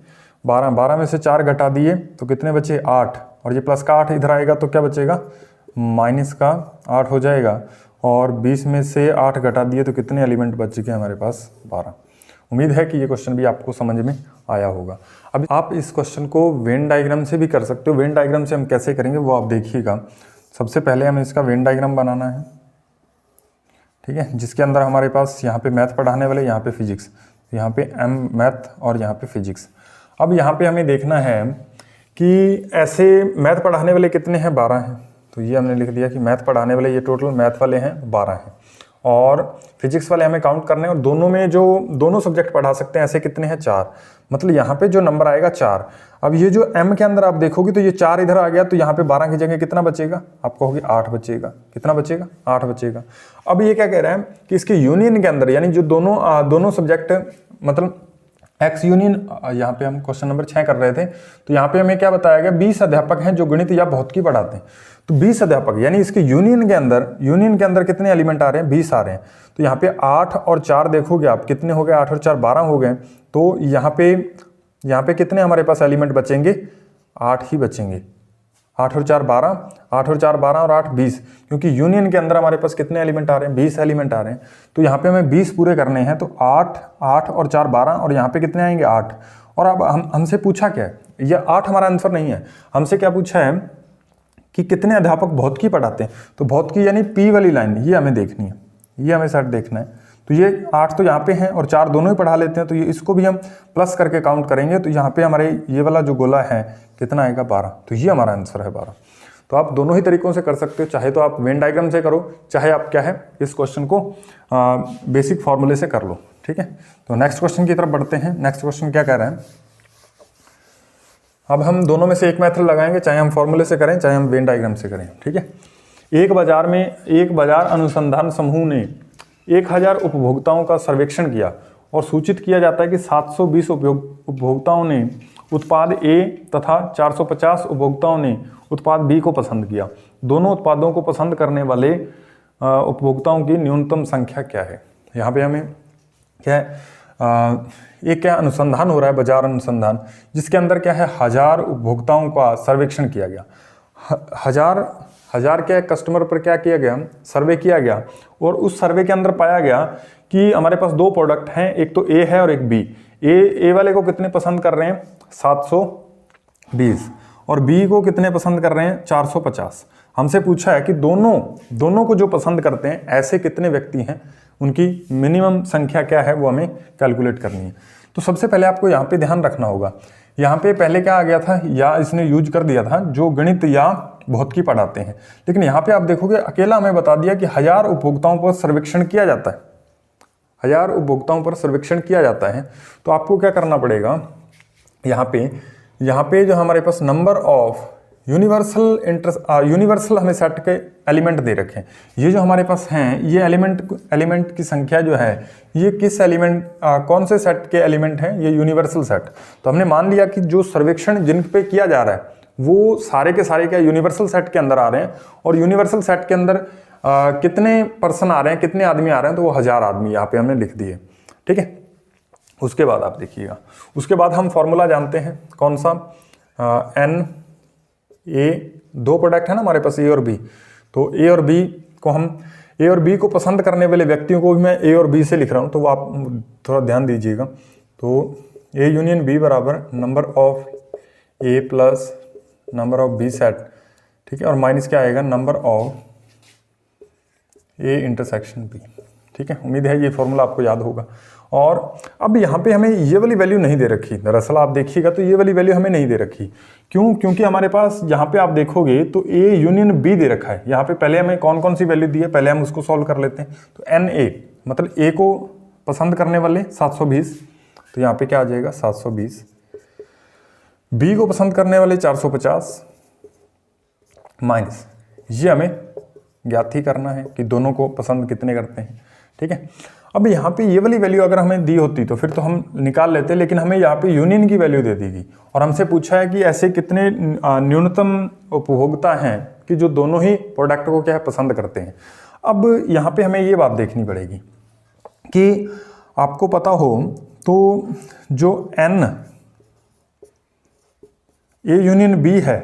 12 में से 4 घटा दिए तो कितने बचे, 8, और ये प्लस का 8 इधर आएगा तो क्या बचेगा, माइनस का 8 हो जाएगा, और 20 में से 8 घटा दिए तो कितने एलिमेंट बच गए हमारे पास, 12। उम्मीद है कि ये क्वेश्चन भी आपको समझ में आया होगा। अब आप इस क्वेश्चन को वेन डायग्राम से भी कर सकते हो। वेन डायग्राम से हम कैसे करेंगे वो आप देखिएगा। सबसे पहले हमें इसका वेन डायग्राम बनाना है, ठीक है, जिसके अंदर हमारे पास यहाँ पे मैथ पढ़ाने वाले, यहाँ पे फिजिक्स, यहाँ पे M मैथ और यहाँ पे फिजिक्स। अब यहाँ पे हमें देखना है कि ऐसे मैथ पढ़ाने वाले कितने हैं, 12 हैं। तो ये हमने लिख दिया कि मैथ पढ़ाने वाले ये टोटल मैथ वाले हैं 12 हैं, और फिजिक्स वाले हमें काउंट करने हैं, और दोनों में जो दोनों सब्जेक्ट पढ़ा सकते हैं ऐसे कितने हैं, 4। मतलब यहाँ पे जो नंबर आएगा 4। अब ये जो M के अंदर आप देखोगे तो ये 4 इधर आ गया, तो यहाँ पे 12 की जगह कितना बचेगा, आप कहोगे 8 बचेगा। कितना बचेगा, 8 बचेगा। अब ये क्या कह रहा है कि इसके यूनियन के अंदर, यानी जो दोनों सब्जेक्ट मतलब एक्स यूनियन, यहाँ पे हम क्वेश्चन नंबर 6 कर रहे थे, तो यहाँ पे हमें क्या बताया गया, 20 अध्यापक हैं जो गणित या भौतिकी पढ़ाते हैं। तो 20 अध्यापक, यानी इसके यूनियन के अंदर कितने एलिमेंट आ रहे हैं, 20 आ रहे हैं। तो यहाँ पे 8 और 4 देखोगे आप कितने हो गए, 8 और 4 12 हो गए। तो यहाँ पे कितने हमारे पास एलिमेंट बचेंगे, 8 ही बचेंगे। 8 और 4 12, 8 और 4 12 और 8 20, क्योंकि यूनियन के अंदर हमारे पास कितने एलिमेंट आ रहे हैं, 20 एलिमेंट आ रहे हैं। तो यहाँ पे हमें 20 पूरे करने हैं, तो 8 और 4 12, और यहाँ पे कितने आएंगे, 8। और अब हमसे पूछा क्या है, ये 8 हमारा आंसर नहीं है। हमसे क्या पूछा है कि कितने अध्यापक भौतिकी पढ़ाते हैं। तो भौतिकी यानी P वाली लाइन, ये हमें देखनी है, ये हमें सेट देखना है। तो ये 8 तो यहाँ पे हैं और 4 दोनों ही पढ़ा लेते हैं, तो ये इसको भी हम प्लस करके काउंट करेंगे। तो यहाँ पे हमारे ये वाला जो गोला है कितना आएगा, 12। तो ये हमारा आंसर है 12। तो आप दोनों ही तरीकों से कर सकते हो, चाहे तो आप वेन डायग्राम से करो, चाहे आप क्या है इस क्वेश्चन को बेसिक फॉर्मूले से कर लो, ठीक है। तो नेक्स्ट क्वेश्चन की तरफ बढ़ते हैं। नेक्स्ट क्वेश्चन क्या कह रहे हैं, अब हम दोनों में से एक मेथड लगाएंगे, चाहे हम फॉर्मूले से करें चाहे हम वेन डायग्राम से करें, ठीक है। एक बाजार अनुसंधान समूह ने 1000 उपभोक्ताओं का सर्वेक्षण किया और सूचित किया जाता है कि 720 उपभोक्ताओं ने उत्पाद A तथा 450 उपभोक्ताओं ने उत्पाद B को पसंद किया। दोनों उत्पादों को पसंद करने वाले उपभोक्ताओं की न्यूनतम संख्या क्या है। यहाँ पे हमें क्या है, एक क्या अनुसंधान हो रहा है, बाजार अनुसंधान, जिसके अंदर क्या है 1000 उपभोक्ताओं का सर्वेक्षण किया गया। हजार क्या कस्टमर पर क्या किया गया, सर्वे किया गया, और उस सर्वे के अंदर पाया गया कि हमारे पास 2 प्रोडक्ट हैं, एक तो A है और एक B। ए वाले को कितने पसंद कर रहे हैं, 720, और B को कितने पसंद कर रहे हैं, 450। हमसे पूछा है कि दोनों को जो पसंद करते हैं ऐसे कितने व्यक्ति हैं, उनकी मिनिमम संख्या क्या है, वो हमें कैलकुलेट करनी है। तो सबसे पहले आपको यहाँ पे ध्यान रखना होगा, यहाँ पे पहले क्या आ गया था, या इसने यूज कर दिया था जो गणित या भौतिकी पढ़ाते हैं, लेकिन यहाँ पे आप देखोगे अकेला हमें बता दिया कि 1000 उपभोक्ताओं पर सर्वेक्षण किया जाता है, 1000 उपभोक्ताओं पर सर्वेक्षण किया जाता है। तो आपको क्या करना पड़ेगा, यहाँ पे जो हमारे पास नंबर ऑफ यूनिवर्सल हमें सेट के एलिमेंट दे रखे हैं। ये जो हमारे पास हैं, ये एलिमेंट की संख्या जो है, ये किस कौन से सेट के एलिमेंट हैं, ये यूनिवर्सल सेट। तो हमने मान लिया कि जो सर्वेक्षण जिन पे किया जा रहा है वो सारे के सारे क्या यूनिवर्सल सेट के अंदर आ रहे हैं, और यूनिवर्सल सेट के अंदर कितने पर्सन आ रहे हैं, कितने आदमी आ रहे हैं, तो वो 1000 आदमी यहाँ पे हमने लिख दिए। ठीक है, उसके बाद आप देखिएगा, उसके बाद हम फॉर्मूला जानते हैं कौन सा, एन ए, दो प्रोडक्ट है ना हमारे पास ए और बी, तो ए और बी को हम, ए और बी को पसंद करने वाले व्यक्तियों को भी मैं ए और बी से लिख रहा हूँ, तो वो आप थोड़ा ध्यान दीजिएगा। तो ए यूनियन बी बराबर number of A plus number of B set, ठीक है, और माइनस क्या आएगा, number of A intersection B. ठीक है, उम्मीद है ये फॉर्मूला आपको याद होगा। और अब यहाँ पे हमें ये वाली वैल्यू नहीं दे रखी, दरअसल आप देखिएगा तो ये वाली वैल्यू हमें नहीं दे रखी। क्यों? क्योंकि हमारे पास यहाँ पे आप देखोगे तो ए यूनियन बी दे रखा है। यहाँ पे पहले हमें कौन कौन सी वैल्यू दी है, पहले हम उसको सॉल्व कर लेते हैं। तो एन ए मतलब ए को पसंद करने वाले 720, तो यहाँ पे क्या आ जाएगा 720, बी को पसंद करने वाले 450 माइनस, ये हमें ज्ञात ही करना है कि दोनों को पसंद कितने करते हैं। ठीक है, अब यहाँ पे ये वाली वैल्यू अगर हमें दी होती तो फिर तो हम निकाल लेते, लेकिन हमें यहाँ पे यूनियन की वैल्यू दे दी गई और हमसे पूछा है कि ऐसे कितने न्यूनतम उपभोक्ता हैं कि जो दोनों ही प्रोडक्ट को क्या है पसंद करते हैं। अब यहाँ पे हमें ये बात देखनी पड़ेगी कि आपको पता हो तो जो एन ए यूनियन बी है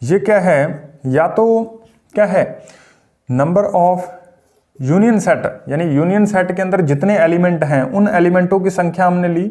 ये क्या है, या तो क्या है नंबर ऑफ यूनियन सेट, यानी यूनियन सेट के अंदर जितने एलिमेंट हैं उन एलिमेंटों की संख्या हमने ली,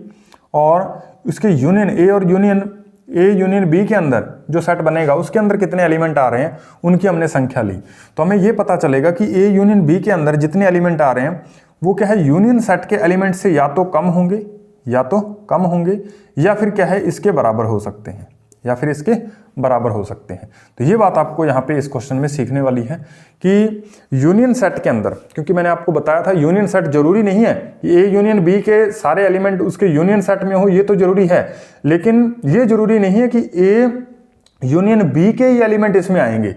और उसके यूनियन ए और ए यूनियन बी के अंदर जो सेट बनेगा उसके अंदर कितने एलिमेंट आ रहे हैं उनकी हमने संख्या ली। तो हमें ये पता चलेगा कि ए यूनियन बी के अंदर जितने एलिमेंट आ रहे हैं वो क्या है यूनियन सेट के एलिमेंट से या तो कम होंगे या फिर क्या है इसके बराबर हो सकते हैं, या फिर इसके बराबर हो सकते हैं। तो ये बात आपको यहाँ पे इस क्वेश्चन में सीखने वाली है कि यूनियन सेट के अंदर, क्योंकि मैंने आपको बताया था यूनियन सेट जरूरी नहीं है कि ए यूनियन बी के सारे एलिमेंट उसके यूनियन सेट में हो, ये तो जरूरी है, लेकिन ये जरूरी नहीं है कि ए यूनियन बी के ही एलिमेंट इसमें आएंगे।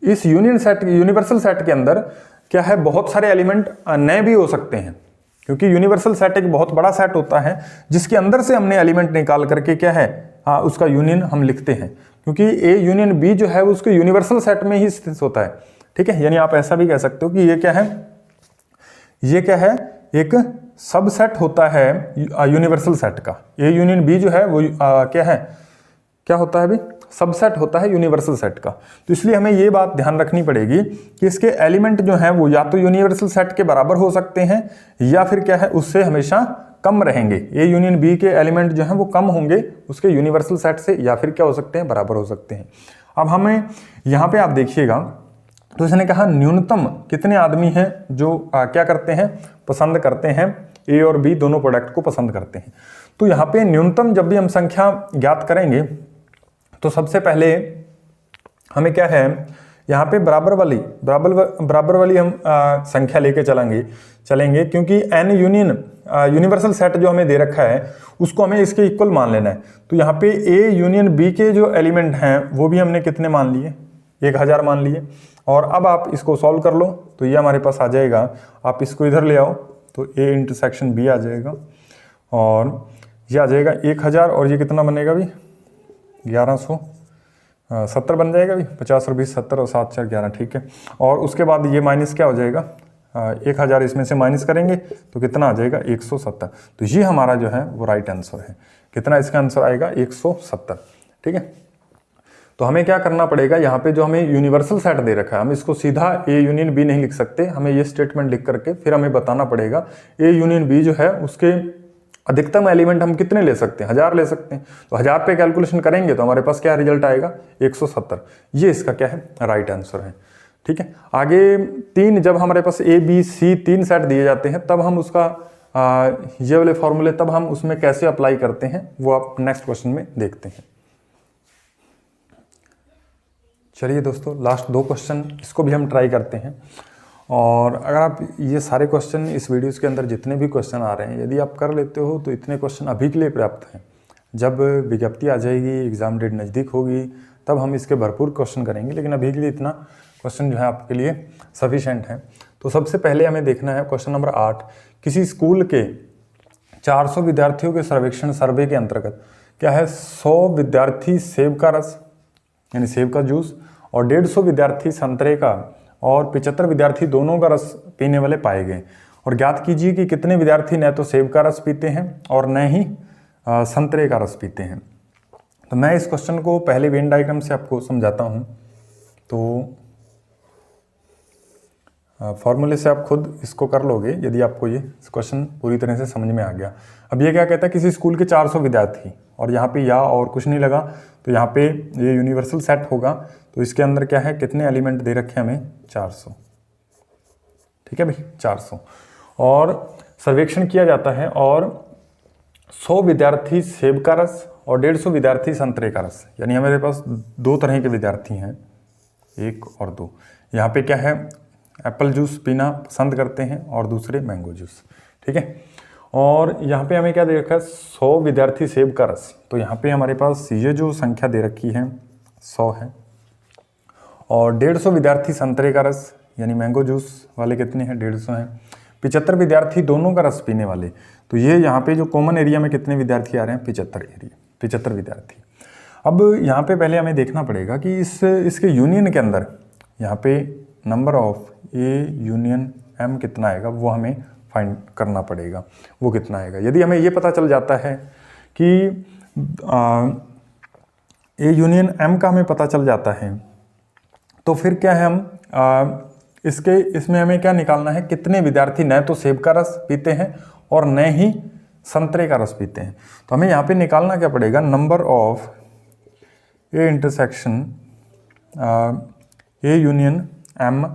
इस यूनियन सेट, यूनिवर्सल सेट के अंदर क्या है बहुत सारे एलिमेंट नए भी हो सकते हैं, क्योंकि यूनिवर्सल सेट एक बहुत बड़ा सेट होता है जिसके अंदर से हमने एलिमेंट निकाल करके क्या है उसका यूनियन हम लिखते हैं, क्योंकि ए यूनियन बी जो है वो उसके यूनिवर्सल सेट में ही स्थित होता है। ठीक है, यानी आप ऐसा भी कह सकते हो कि ये क्या है एक सबसेट होता है यूनिवर्सल सेट का। ए यूनियन बी जो है वो क्या होता है अभी, सबसेट होता है यूनिवर्सल सेट का। तो इसलिए हमें ये बात ध्यान रखनी पड़ेगी कि इसके एलिमेंट जो हैं वो या तो यूनिवर्सल सेट के बराबर हो सकते हैं या फिर क्या है उससे हमेशा कम रहेंगे। ए यूनियन बी के एलिमेंट जो हैं वो कम होंगे उसके यूनिवर्सल सेट से, या फिर क्या हो सकते हैं बराबर हो सकते हैं। अब हमें यहाँ पे आप देखिएगा तो इसने कहा न्यूनतम कितने आदमी हैं जो क्या करते हैं, पसंद करते हैं, ए और बी दोनों प्रोडक्ट को पसंद करते हैं। तो यहाँ पे न्यूनतम जब भी हम संख्या ज्ञात करेंगे तो सबसे पहले हमें क्या है यहाँ पे बराबर वाली हम संख्या लेके चलेंगे, क्योंकि एन यूनिवर्सल सेट जो हमें दे रखा है उसको हमें इसके इक्वल मान लेना है। तो यहाँ पे ए यूनियन बी के जो एलिमेंट हैं वो भी हमने कितने मान लिए, 1000 मान लिए। और अब आप इसको सॉल्व कर लो तो ये हमारे पास आ जाएगा, आप इसको इधर ले आओ तो ए इंटरसेक्शन बी आ जाएगा, और ये आ जाएगा 1000, और ये कितना बनेगा भी 1170 बन जाएगा भी, 50 और 20 70 और 7 4 11, ठीक है। और उसके बाद ये माइनस क्या हो जाएगा, 1000 इसमें से माइनस करेंगे तो कितना आ जाएगा 170। तो ये हमारा जो है वो राइट आंसर है। कितना इसका आंसर आएगा 170, ठीक है। तो हमें क्या करना पड़ेगा, यहाँ पे जो हमें यूनिवर्सल सेट दे रखा है हम इसको सीधा ए यूनियन बी नहीं लिख सकते, हमें ये स्टेटमेंट लिख करके फिर हमें बताना पड़ेगा ए यूनियन बी जो है उसके अधिकतम एलिमेंट हम कितने ले सकते हैं, 1000 ले सकते हैं। तो 1000 पे कैलकुलेशन करेंगे तो हमारे पास क्या रिजल्ट आएगा 170। ये इसका क्या है राइट आंसर है, ठीक है। आगे 3 जब हमारे पास ए बी सी 3 सेट दिए जाते हैं तब हम उसका ये वाले फॉर्मूले तब हम उसमें कैसे अप्लाई करते हैं वो आप नेक्स्ट क्वेश्चन में देखते हैं। चलिए दोस्तों, लास्ट 2 क्वेश्चन इसको भी हम ट्राई करते हैं। और अगर आप ये सारे क्वेश्चन इस वीडियोस के अंदर जितने भी क्वेश्चन आ रहे हैं यदि आप कर लेते हो तो इतने क्वेश्चन अभी के लिए पर्याप्त हैं। जब विज्ञप्ति आ जाएगी, एग्ज़ाम डेट नज़दीक होगी, तब हम इसके भरपूर क्वेश्चन करेंगे, लेकिन अभी के लिए इतना क्वेश्चन जो है आपके लिए सफिशेंट है। तो सबसे पहले हमें देखना है क्वेश्चन नंबर 8। किसी स्कूल के 400 विद्यार्थियों के सर्वेक्षण सर्वे के अंतर्गत क्या है 100 विद्यार्थी सेब का रस, यानी सेब का जूस, और 150 विद्यार्थी संतरे का और 75 विद्यार्थी दोनों का रस पीने वाले पाए गए। और ज्ञात कीजिए कि कितने विद्यार्थी न तो सेब का रस पीते हैं और न ही संतरे का रस पीते हैं। तो मैं इस क्वेश्चन को पहले वेन डायग्राम से आपको समझाता हूँ। तो फॉर्मूले से आप खुद इसको कर लोगे यदि आपको ये क्वेश्चन पूरी तरह से समझ में आ गया। अब ये क्या कहता है, किसी स्कूल के 400 विद्यार्थी, और यहाँ पे या और कुछ नहीं लगा, तो यहाँ पे ये यूनिवर्सल सेट होगा। तो इसके अंदर क्या है, कितने एलिमेंट दे रखे हमें, 400। ठीक है भाई, 400। और सर्वेक्षण किया जाता है और 100 विद्यार्थी सेब का रस और 150 विद्यार्थी संतरे का रस, यानी हमारे पास 2 तरह के विद्यार्थी हैं, 1 और 2। यहाँ पे क्या है, एप्पल जूस पीना पसंद करते हैं और दूसरे मैंगो जूस। ठीक है, और यहाँ पे हमें क्या दे रखा है, 100 विद्यार्थी सेब का रस। तो यहाँ पे हमारे पास ये जो संख्या दे रखी है 100 है, और 150 विद्यार्थी संतरे का रस यानी मैंगो जूस वाले कितने हैं, 150 हैं। 75 विद्यार्थी दोनों का रस पीने वाले, तो ये यहाँ पे जो कॉमन एरिया में कितने विद्यार्थी आ रहे हैं, 75 विद्यार्थी। अब यहाँ पे पहले हमें देखना पड़ेगा कि इसके यूनियन के अंदर यहाँ पे number of A union M कितना आएगा, वो हमें फाइंड करना पड़ेगा, वो कितना आएगा। यदि हमें ये पता चल जाता है कि ए यूनियन एम का हमें पता चल जाता है, तो फिर क्या है, हम इसमें हमें क्या निकालना है, कितने विद्यार्थी न तो सेब का रस पीते हैं और न ही संतरे का रस पीते हैं। तो हमें यहाँ पे निकालना क्या पड़ेगा, number of A intersection A union M,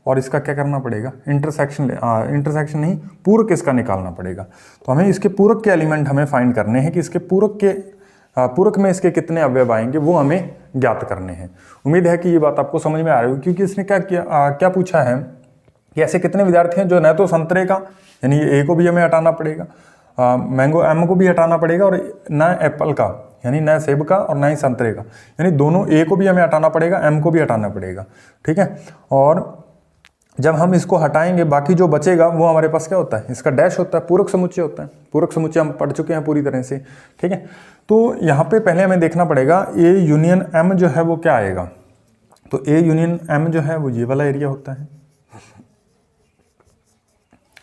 और इसका क्या करना पड़ेगा, इंटरसेक्शन नहीं, पूरक इसका निकालना पड़ेगा। तो हमें इसके पूरक के एलिमेंट हमें फाइंड करने हैं कि इसके पूरक में इसके कितने अवयव आएंगे, वो हमें ज्ञात करने हैं। उम्मीद है कि ये बात आपको समझ में आ रही होगी, क्योंकि इसने क्या पूछा है कि ऐसे कितने विद्यार्थी हैं जो न तो संतरे का, यानी ए को भी हमें हटाना पड़ेगा, मैंगो एम को भी हटाना पड़ेगा, और न एप्पल का यानी न सेब का और न ही संतरे का, यानी दोनों ए को भी हमें हटाना पड़ेगा, एम को भी हटाना पड़ेगा। ठीक है, और जब हम इसको हटाएंगे बाकी जो बचेगा वो हमारे पास क्या होता है, इसका डैश होता है, पूरक समुच्चय होता है। पूरक समुच्चय हम पढ़ चुके हैं पूरी तरह से। ठीक है, तो यहाँ पे पहले हमें देखना पड़ेगा ए यूनियन एम जो है वो क्या आएगा। तो ए यूनियन एम जो है वो ये वाला एरिया होता है,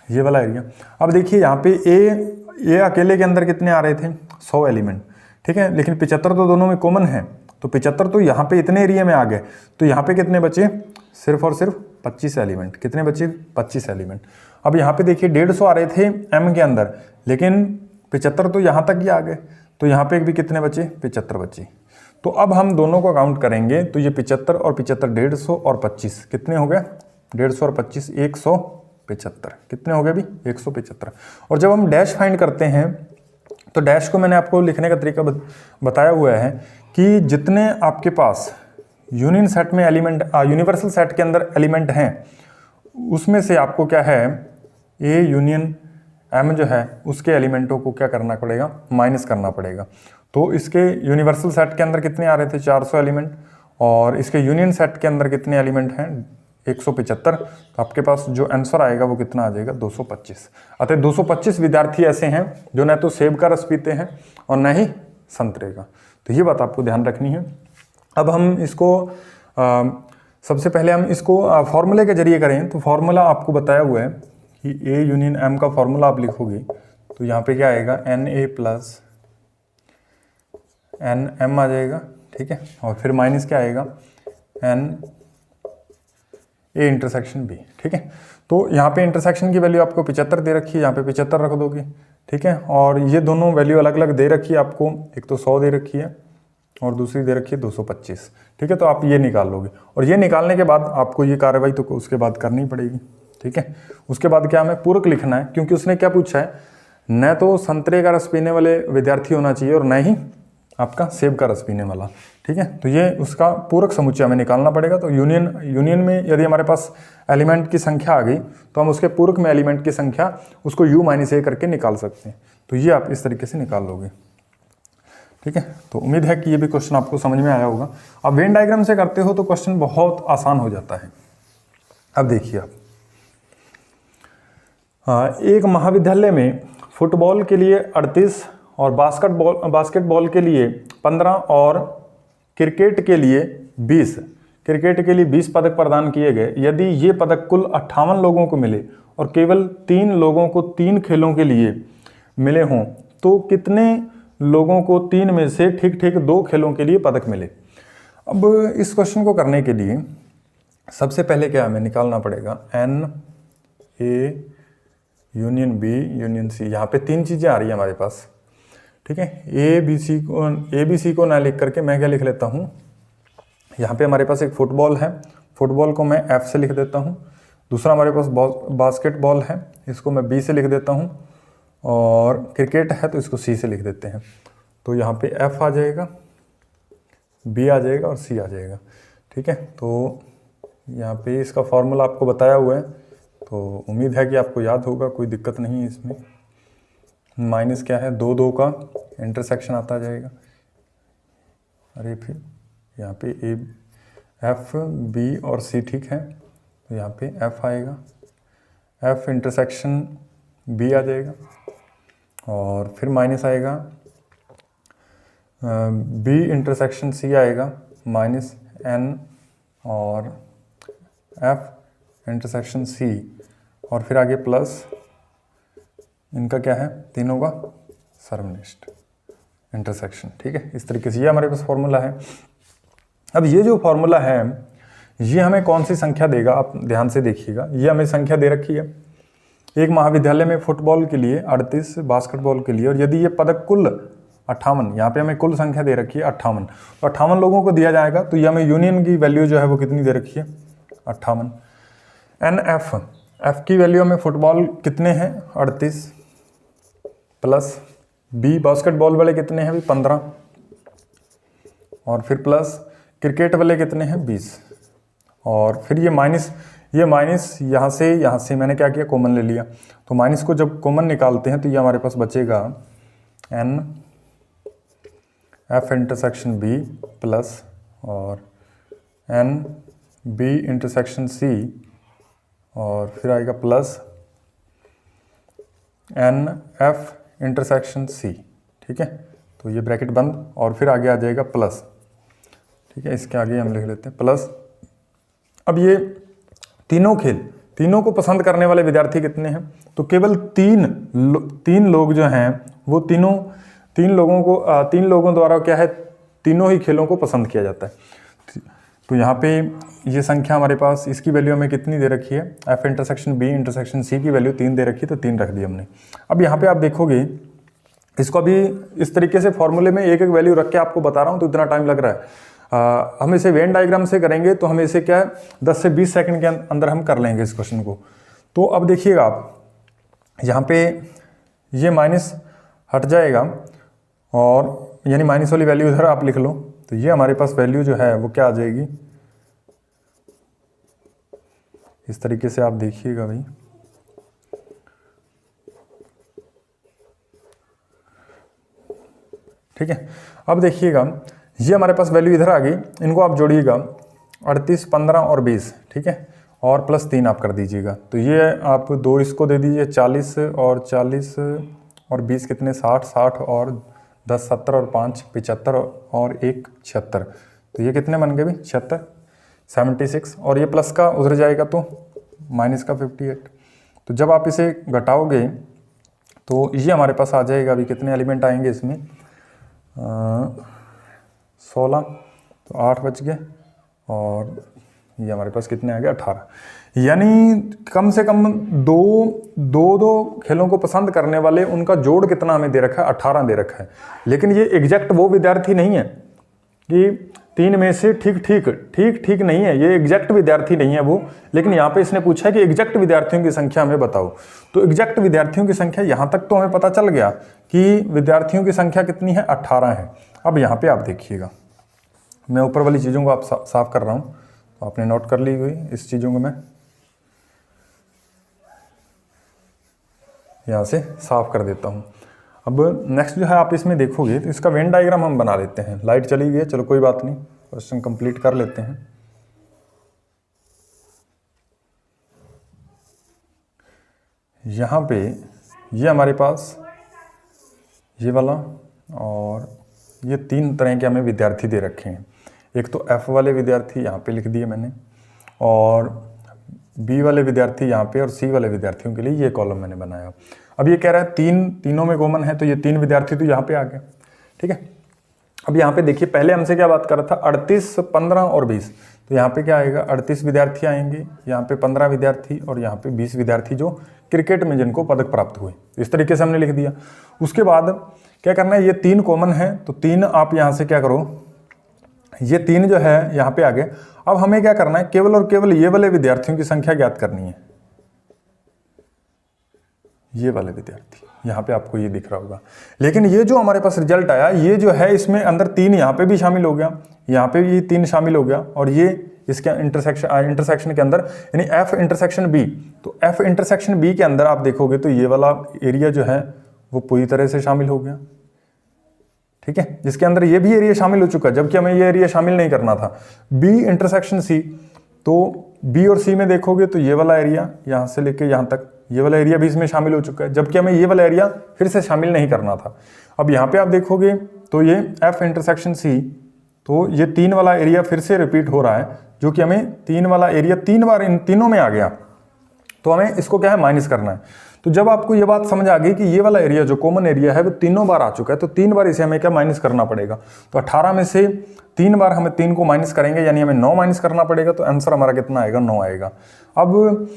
ये वाला एरिया। अब देखिए यहाँ पे ए अकेले के अंदर कितने आ रहे थे, 100 एलिमेंट। ठीक है, लेकिन 75 तो दोनों में कॉमन है, तो 75 तो यहाँ पे इतने एरिया में आ गए। तो यहाँ पे कितने बचे, सिर्फ और सिर्फ 25 एलिमेंट। कितने बचे, 25 एलिमेंट। अब यहाँ पे देखिए 150 आ रहे थे एम के अंदर, लेकिन 75 तो यहाँ तक ही आ गए, तो यहाँ पे भी कितने बचे, 75 बचे। तो अब हम दोनों को काउंट करेंगे, तो ये 75 और 75, 150 और 25 कितने हो गए, 150 और 25 175। कितने हो गए भी, 175। और जब हम डैश फाइंड करते हैं, तो डैश को मैंने आपको लिखने का तरीका बताया हुआ है कि जितने आपके पास यूनियन सेट में एलिमेंट, यूनिवर्सल सेट के अंदर एलिमेंट हैं, उसमें से आपको क्या है, ए यूनियन एम जो है उसके एलिमेंटों को क्या करना पड़ेगा, माइनस करना पड़ेगा। तो इसके यूनिवर्सल सेट के अंदर कितने आ रहे थे, 400 एलिमेंट, और इसके यूनियन सेट के अंदर कितने एलिमेंट हैं, 175। तो आपके पास जो आंसर आएगा वो कितना आ जाएगा, 225। अतः 225 विद्यार्थी ऐसे हैं जो न तो सेब का रस पीते हैं और न ही संतरे का। तो ये बात आपको ध्यान रखनी है। अब हम इसको सबसे पहले हम इसको फॉर्मूले के जरिए करें, तो फॉर्मूला आपको बताया हुआ है कि ए यूनियन एम का फॉर्मूला आप लिखोगे, तो यहाँ पे क्या आएगा, n A plus n M आ जाएगा। ठीक है, और फिर माइनस क्या आएगा, एन ए इंटरसेक्शन बी। ठीक है, तो यहाँ पे इंटरसेक्शन की वैल्यू आपको 75 दे रखी है, यहाँ पे 75 रख दोगे। ठीक है, और ये दोनों वैल्यू अलग अलग दे रखी है आपको, एक तो 100 दे रखी है और दूसरी दे रखी है 225। ठीक है, तो आप ये निकाल लोगे, और ये निकालने के बाद आपको ये कार्रवाई तो उसके बाद करनी पड़ेगी। ठीक है, उसके बाद क्या हमें पूरक लिखना है, क्योंकि उसने क्या पूछा है, न तो संतरे का रस पीने वाले विद्यार्थी होना चाहिए और न ही आपका सेब का रस पीने वाला। ठीक है, तो ये उसका पूरक समुच्चय हमें निकालना पड़ेगा। तो यूनियन में यदि हमारे पास एलिमेंट की संख्या आ गई, तो हम उसके पूरक में एलिमेंट की संख्या उसको u-a करके निकाल सकते हैं। तो ये आप इस तरीके से निकाल लोगे। ठीक है, तो उम्मीद है कि ये भी क्वेश्चन आपको समझ में आया होगा। अब वेन डायग्राम से करते हो तो क्वेश्चन बहुत आसान हो जाता है। अब देखिए आप, एक महाविद्यालय में फुटबॉल के लिए 38 और बास्केटबॉल के लिए 15 और क्रिकेट के लिए 20 क्रिकेट के लिए 20 पदक प्रदान किए गए। यदि ये पदक कुल 58 लोगों को मिले और केवल 3 लोगों को 3 खेलों के लिए मिले हों तो कितने लोगों को 3 में से ठीक ठीक 2 खेलों के लिए पदक मिले। अब इस क्वेश्चन को करने के लिए सबसे पहले क्या हमें निकालना पड़ेगा, n A union B union C. यहाँ पे 3 चीज़ें आ रही है हमारे पास, ठीक है। ए बी सी को ना लिख करके मैं क्या लिख लेता हूँ, यहाँ पे हमारे पास एक फुटबॉल है, फुटबॉल को मैं एफ से लिख देता हूँ। दूसरा हमारे पास बास्केटबॉल है, इसको मैं बी से लिख देता हूँ। और क्रिकेट है तो इसको सी से लिख देते हैं। तो यहाँ पे एफ आ जाएगा, बी आ जाएगा और सी आ जाएगा, ठीक है। तो यहाँ पे इसका फॉर्मूला आपको बताया हुआ है, तो उम्मीद है कि आपको याद होगा, कोई दिक्कत नहीं है इसमें। माइनस क्या है, 2 का इंटरसेक्शन आता जाएगा। अरे फिर यहाँ पे ए एफ बी और सी, ठीक है। तो यहाँ पे एफ आएगा, एफ इंटरसेक्शन बी आ जाएगा और फिर माइनस आएगा, बी इंटरसेक्शन सी आएगा माइनस एन और एफ इंटरसेक्शन सी और फिर आगे प्लस इनका क्या है, तीनों का सर्वनिष्ठ इंटरसेक्शन, ठीक है। इस तरीके से ये हमारे पास फॉर्मूला है। अब ये जो फॉर्मूला है ये हमें कौन सी संख्या देगा, आप ध्यान से देखिएगा। ये हमें संख्या दे रखी है एक महाविद्यालय में फुटबॉल के लिए 38, बास्केटबॉल के लिए, और यदि ये पदक कुल 58, यहाँ पे हमें कुल संख्या दे रखी है 58, तो 58 लोगों को दिया जाएगा। तो ये हमें यूनियन की वैल्यू जो है वो कितनी दे रखी है, 58। एन एफ की वैल्यू हमें फुटबॉल कितने हैं, 38, प्लस बी बास्केटबॉल वाले कितने हैं, 15, और फिर प्लस क्रिकेट वाले कितने हैं, 20, और फिर ये माइनस यहाँ से मैंने क्या किया, कॉमन ले लिया। तो माइनस को जब कॉमन निकालते हैं तो ये हमारे पास बचेगा n F intersection B plus और एन बी इंटरसेक्शन सी और फिर आएगा plus n F intersection C, ठीक है। तो ये ब्रैकेट बंद और फिर आगे आ जाएगा प्लस, ठीक है। इसके आगे हम लिख लेते हैं प्लस। अब ये तीनों को पसंद करने वाले विद्यार्थी कितने हैं, तो केवल तीन लोग जो हैं वो तीन लोगों द्वारा क्या है, तीनों ही खेलों को पसंद किया जाता है। तो यहाँ पे ये संख्या हमारे पास, इसकी वैल्यू हमें कितनी दे रखी है, F intersection B intersection C की वैल्यू 3 दे रखी है, तो 3 रख दी हमने। अब यहाँ पे आप देखोगे इसको अभी इस तरीके से फॉर्मूले में एक वैल्यू रख के आपको बता रहा हूँ तो इतना टाइम लग रहा है। हम इसे वेन डायग्राम से करेंगे तो हम इसे क्या है 10 से 20 सेकंड के अंदर हम कर लेंगे इस क्वेश्चन को। तो अब देखिएगा आप, यहाँ पे ये माइनस हट जाएगा और यानी माइनस वाली वैल्यू इधर आप लिख लो, तो ये हमारे पास वैल्यू जो है वो क्या आ जाएगी, इस तरीके से आप देखिएगा भाई। ठीक है, अब देखिएगा ये हमारे पास वैल्यू इधर आ गई, इनको आप जोड़िएगा 38, 15 और 20, ठीक है, और प्लस 3 आप कर दीजिएगा। तो ये आप 2 इसको दे दीजिए, 40 और 20 कितने, 60 और 10 70 और 5 75 और 1 76। तो ये कितने बन गए भाई, 76 और ये प्लस का उधर जाएगा तो माइनस का 58। तो जब आप इसे घटाओगे तो ये हमारे पास आ जाएगा, अभी कितने एलिमेंट आएंगे इसमें, 16, तो 8 बच गए और ये हमारे पास कितने आ गए, 18। यानी कम से कम दो खेलों को पसंद करने वाले उनका जोड़ कितना हमें दे रखा है, 18 दे रखा है। लेकिन ये एग्जैक्ट वो विद्यार्थी नहीं है कि 3 में से ठीक नहीं है, ये एग्जैक्ट विद्यार्थी नहीं है वो। लेकिन यहाँ पे इसने पूछा है कि एग्जैक्ट विद्यार्थियों की संख्या हमें बताओ। तो एग्जैक्ट विद्यार्थियों की संख्या यहाँ तक तो हमें पता चल गया कि विद्यार्थियों की संख्या कितनी है, 18 है। अब यहाँ पे आप देखिएगा, मैं ऊपर वाली चीज़ों को आप साफ कर रहा हूँ, तो आपने नोट कर ली हुई इस चीज़ों को मैं यहाँ से साफ कर देता हूँ। अब नेक्स्ट जो है आप इसमें देखोगे तो इसका वेन डायग्राम हम बना लेते हैं। लाइट चली गई है, चलो कोई बात नहीं, क्वेश्चन कंप्लीट कर लेते हैं। यहाँ पे ये हमारे पास ये वाला और ये 3 तरह के हमें विद्यार्थी दे रखे हैं। एक तो F वाले विद्यार्थी यहाँ पे लिख दिए मैंने, और B वाले विद्यार्थी यहाँ पे, और C वाले विद्यार्थियों के लिए ये कॉलम मैंने बनाया। अब ये कह रहा है तीनों में कॉमन है, तो ये 3 विद्यार्थी तो यहाँ पे आ गए, ठीक है। अब यहाँ पे देखिए पहले हमसे क्या बात कर रहा था, 38, 15 और 20, तो यहाँ पे क्या आएगा, 38 विद्यार्थी आएंगे, यहाँ पे 15 विद्यार्थी और यहाँ पे 20 विद्यार्थी जो क्रिकेट में जिनको पदक प्राप्त हुए। इस तरीके से हमने लिख दिया। उसके बाद क्या करना है, ये 3 कॉमन है, तो 3 आप यहाँ से क्या करो, ये 3 जो है यहाँ पे आ गए। अब हमें क्या करना है, केवल और केवल ये वाले विद्यार्थियों की संख्या ज्ञात करनी है। ये वाले विद्यार्थी यहाँ पे आपको ये दिख रहा होगा, लेकिन ये जो हमारे पास रिजल्ट आया, ये जो है इसमें अंदर 3 यहाँ पे भी शामिल हो गया, यहाँ पे भी 3 शामिल हो गया, और ये इसके इंटरसेक्शन के अंदर, यानी F इंटरसेक्शन B। तो F इंटरसेक्शन B के अंदर आप देखोगे तो ये वाला एरिया जो है वो पूरी तरह से शामिल हो गया, ठीक है। जिसके अंदर ये भी एरिया शामिल हो चुका है, जबकि हमें ये एरिया शामिल नहीं करना था। B इंटरसेक्शन C, तो B और C में देखोगे तो ये वाला एरिया यहाँ से लेके यहाँ तक, ये वाला एरिया भी इसमें शामिल हो चुका है, जबकि हमें ये वाला एरिया फिर से शामिल नहीं करना था। अब यहाँ पे आप देखोगे तो ये F इंटरसेक्शन C, तो ये 3 वाला एरिया फिर से रिपीट हो रहा है, जो कि हमें 3 वाला एरिया 3 बार इन तीनों में आ गया, तो हमें इसको क्या है, माइनस करना है। तो जब आपको ये बात समझ आ गई कि ये वाला एरिया जो कॉमन एरिया है वो तीनों बार आ चुका है, तो 3 बार इसे हमें क्या माइनस करना पड़ेगा। तो 18 में से 3 बार हमें 3 को माइनस करेंगे, यानी हमें 9 माइनस करना पड़ेगा, तो आंसर हमारा कितना आएगा, 9 आएगा। अब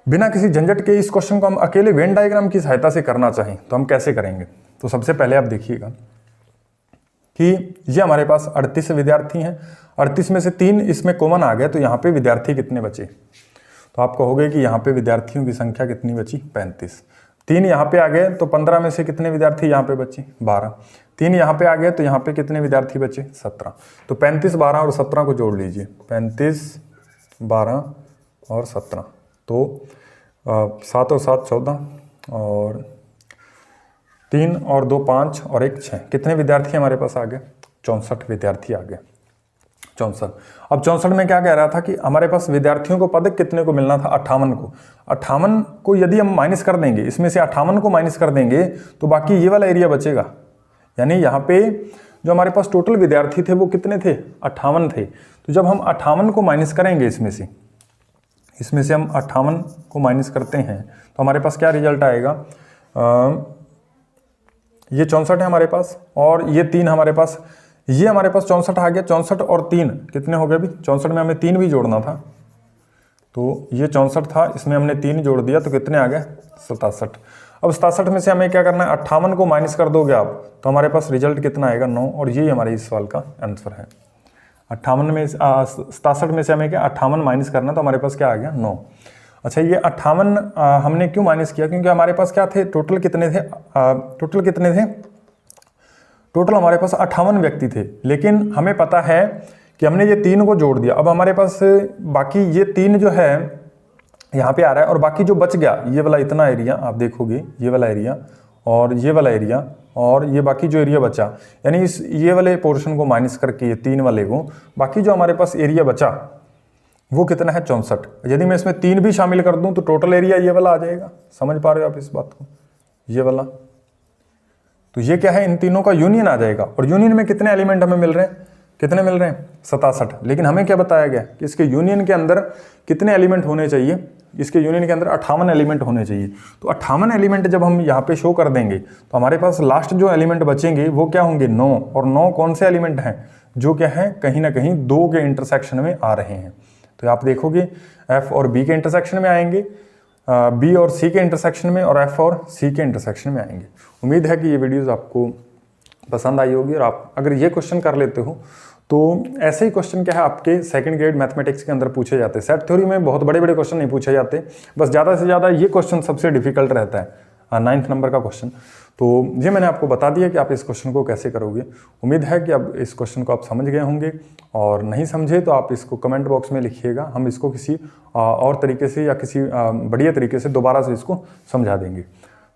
बिना किसी झंझट के इस क्वेश्चन को हम अकेले वेन डायग्राम की सहायता से करना चाहें तो हम कैसे करेंगे। तो सबसे पहले आप देखिएगा कि ये हमारे पास 38 विद्यार्थी हैं, 38 में से 3 इसमें कॉमन आ गए, तो यहाँ पे विद्यार्थी कितने बचे, तो आप कहोगे कि यहाँ पे विद्यार्थियों की संख्या कितनी बची, 35। 3 यहाँ पे आ गए तो 15 में से कितने विद्यार्थी यहाँ पे बचे, 12। 3 यहाँ पे आ गए तो यहाँ पे कितने विद्यार्थी बचे, 17। तो 35, 12 और 17 को जोड़ लीजिए, 35, 12 और 17, तो 7 और 7 14, और 3 और 2 5 और 1 6, कितने विद्यार्थी हमारे पास आ गए, 64 विद्यार्थी आ गए, 64। अब 64 में क्या कह रहा था कि हमारे पास विद्यार्थियों को पदक कितने को मिलना था, 58 को। 58 को यदि हम माइनस कर देंगे, इसमें से 58 को माइनस कर देंगे तो बाकी ये वाला एरिया बचेगा, यानी यहाँ पे जो हमारे पास टोटल विद्यार्थी थे वो कितने थे, 58 थे। तो जब हम 58 को माइनस करेंगे इसमें से हम 58 को माइनस करते हैं तो हमारे पास क्या रिजल्ट आएगा, ये 64 है हमारे पास, और ये 3 हमारे पास, ये हमारे पास 64 आ गया। 64 और 3 कितने हो गए, अभी 64 में हमें 3 भी जोड़ना था, तो ये 64 था, इसमें हमने 3 जोड़ दिया, तो कितने आ गए, 67। अब 67 में से हमें क्या करना है, 58 को माइनस कर दोगे आप तो हमारे पास रिजल्ट कितना आएगा, 9, और यही हमारे इस सवाल का आंसर है। 67 में से हमें क्या 58 माइनस करना, तो हमारे पास क्या आ गया, 9। अच्छा, ये 58 हमने क्यों माइनस किया, क्योंकि हमारे पास क्या थे, टोटल कितने थे, टोटल हमारे पास 58 व्यक्ति थे, लेकिन हमें पता है कि हमने ये 3 को जोड़ दिया। अब हमारे पास बाकी ये 3 जो है यहाँ पे आ रहा है, और बाकी जो बच गया ये वाला इतना एरिया, आप देखोगे ये वाला एरिया और ये वाला एरिया और ये बाकी जो एरिया बचा, यानी इस ये वाले पोर्शन को माइनस करके ये 3 वाले को, बाकी जो हमारे पास एरिया बचा वो कितना है, 64। यदि मैं इसमें 3 भी शामिल कर दूं तो टोटल एरिया ये वाला आ जाएगा। समझ पा रहे हो आप इस बात को, ये वाला, तो ये क्या है, इन तीनों का यूनियन आ जाएगा। और यूनियन में कितने एलिमेंट हमें मिल रहे हैं, कितने मिल रहे हैं, 67। लेकिन हमें क्या बताया गया कि इसके यूनियन के अंदर कितने एलिमेंट होने चाहिए, इसके यूनियन के अंदर 58 एलिमेंट होने चाहिए। तो 58 एलिमेंट जब हम यहाँ पे शो कर देंगे तो हमारे पास लास्ट जो एलिमेंट बचेंगे वो क्या होंगे, 9। और 9 कौन से एलिमेंट हैं, जो क्या है, कहीं ना कहीं 2 के इंटरसेक्शन में आ रहे हैं। तो आप देखोगे F और B के इंटरसेक्शन में आएंगे, B और C के इंटरसेक्शन में, और F और C के इंटरसेक्शन में आएंगे। उम्मीद है कि ये वीडियोस आपको पसंद आई होगी, और आप अगर ये क्वेश्चन कर लेते हो तो ऐसे ही क्वेश्चन क्या है आपके सेकंड ग्रेड मैथमेटिक्स के अंदर पूछे जाते हैं। सेट थ्योरी में बहुत बड़े बड़े क्वेश्चन नहीं पूछे जाते, बस ज़्यादा से ज़्यादा ये क्वेश्चन सबसे डिफिकल्ट रहता है, 9th नंबर का क्वेश्चन। तो ये मैंने आपको बता दिया कि आप इस क्वेश्चन को कैसे करोगे। उम्मीद है कि अब इस क्वेश्चन को आप समझ गए होंगे, और नहीं समझे तो आप इसको कमेंट बॉक्स में लिखिएगा, हम इसको किसी और तरीके से या किसी बढ़िया तरीके से दोबारा से इसको समझा देंगे।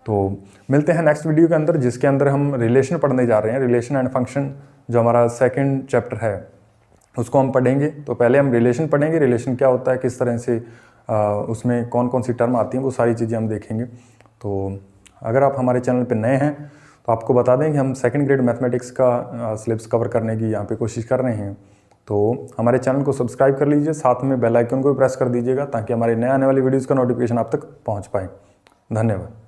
तो मिलते हैं नेक्स्ट वीडियो के अंदर, जिसके अंदर हम रिलेशन पढ़ने जा रहे हैं। रिलेशन एंड फंक्शन जो हमारा सेकंड चैप्टर है उसको हम पढ़ेंगे। तो पहले हम रिलेशन पढ़ेंगे, रिलेशन क्या होता है, किस तरह से उसमें कौन कौन सी टर्म आती हैं, वो सारी चीज़ें हम देखेंगे। तो अगर आप हमारे चैनल पे नए हैं तो आपको बता दें कि हम सेकंड ग्रेड मैथमेटिक्स का सिलेबस कवर करने की यहाँ पे कोशिश कर रहे हैं। तो हमारे चैनल को सब्सक्राइब कर लीजिए, साथ में बेल आइकन को भी प्रेस कर दीजिएगा ताकि हमारे नए आने वाली वीडियोज़ का नोटिफिकेशन आप तक पहुँच पाए। धन्यवाद।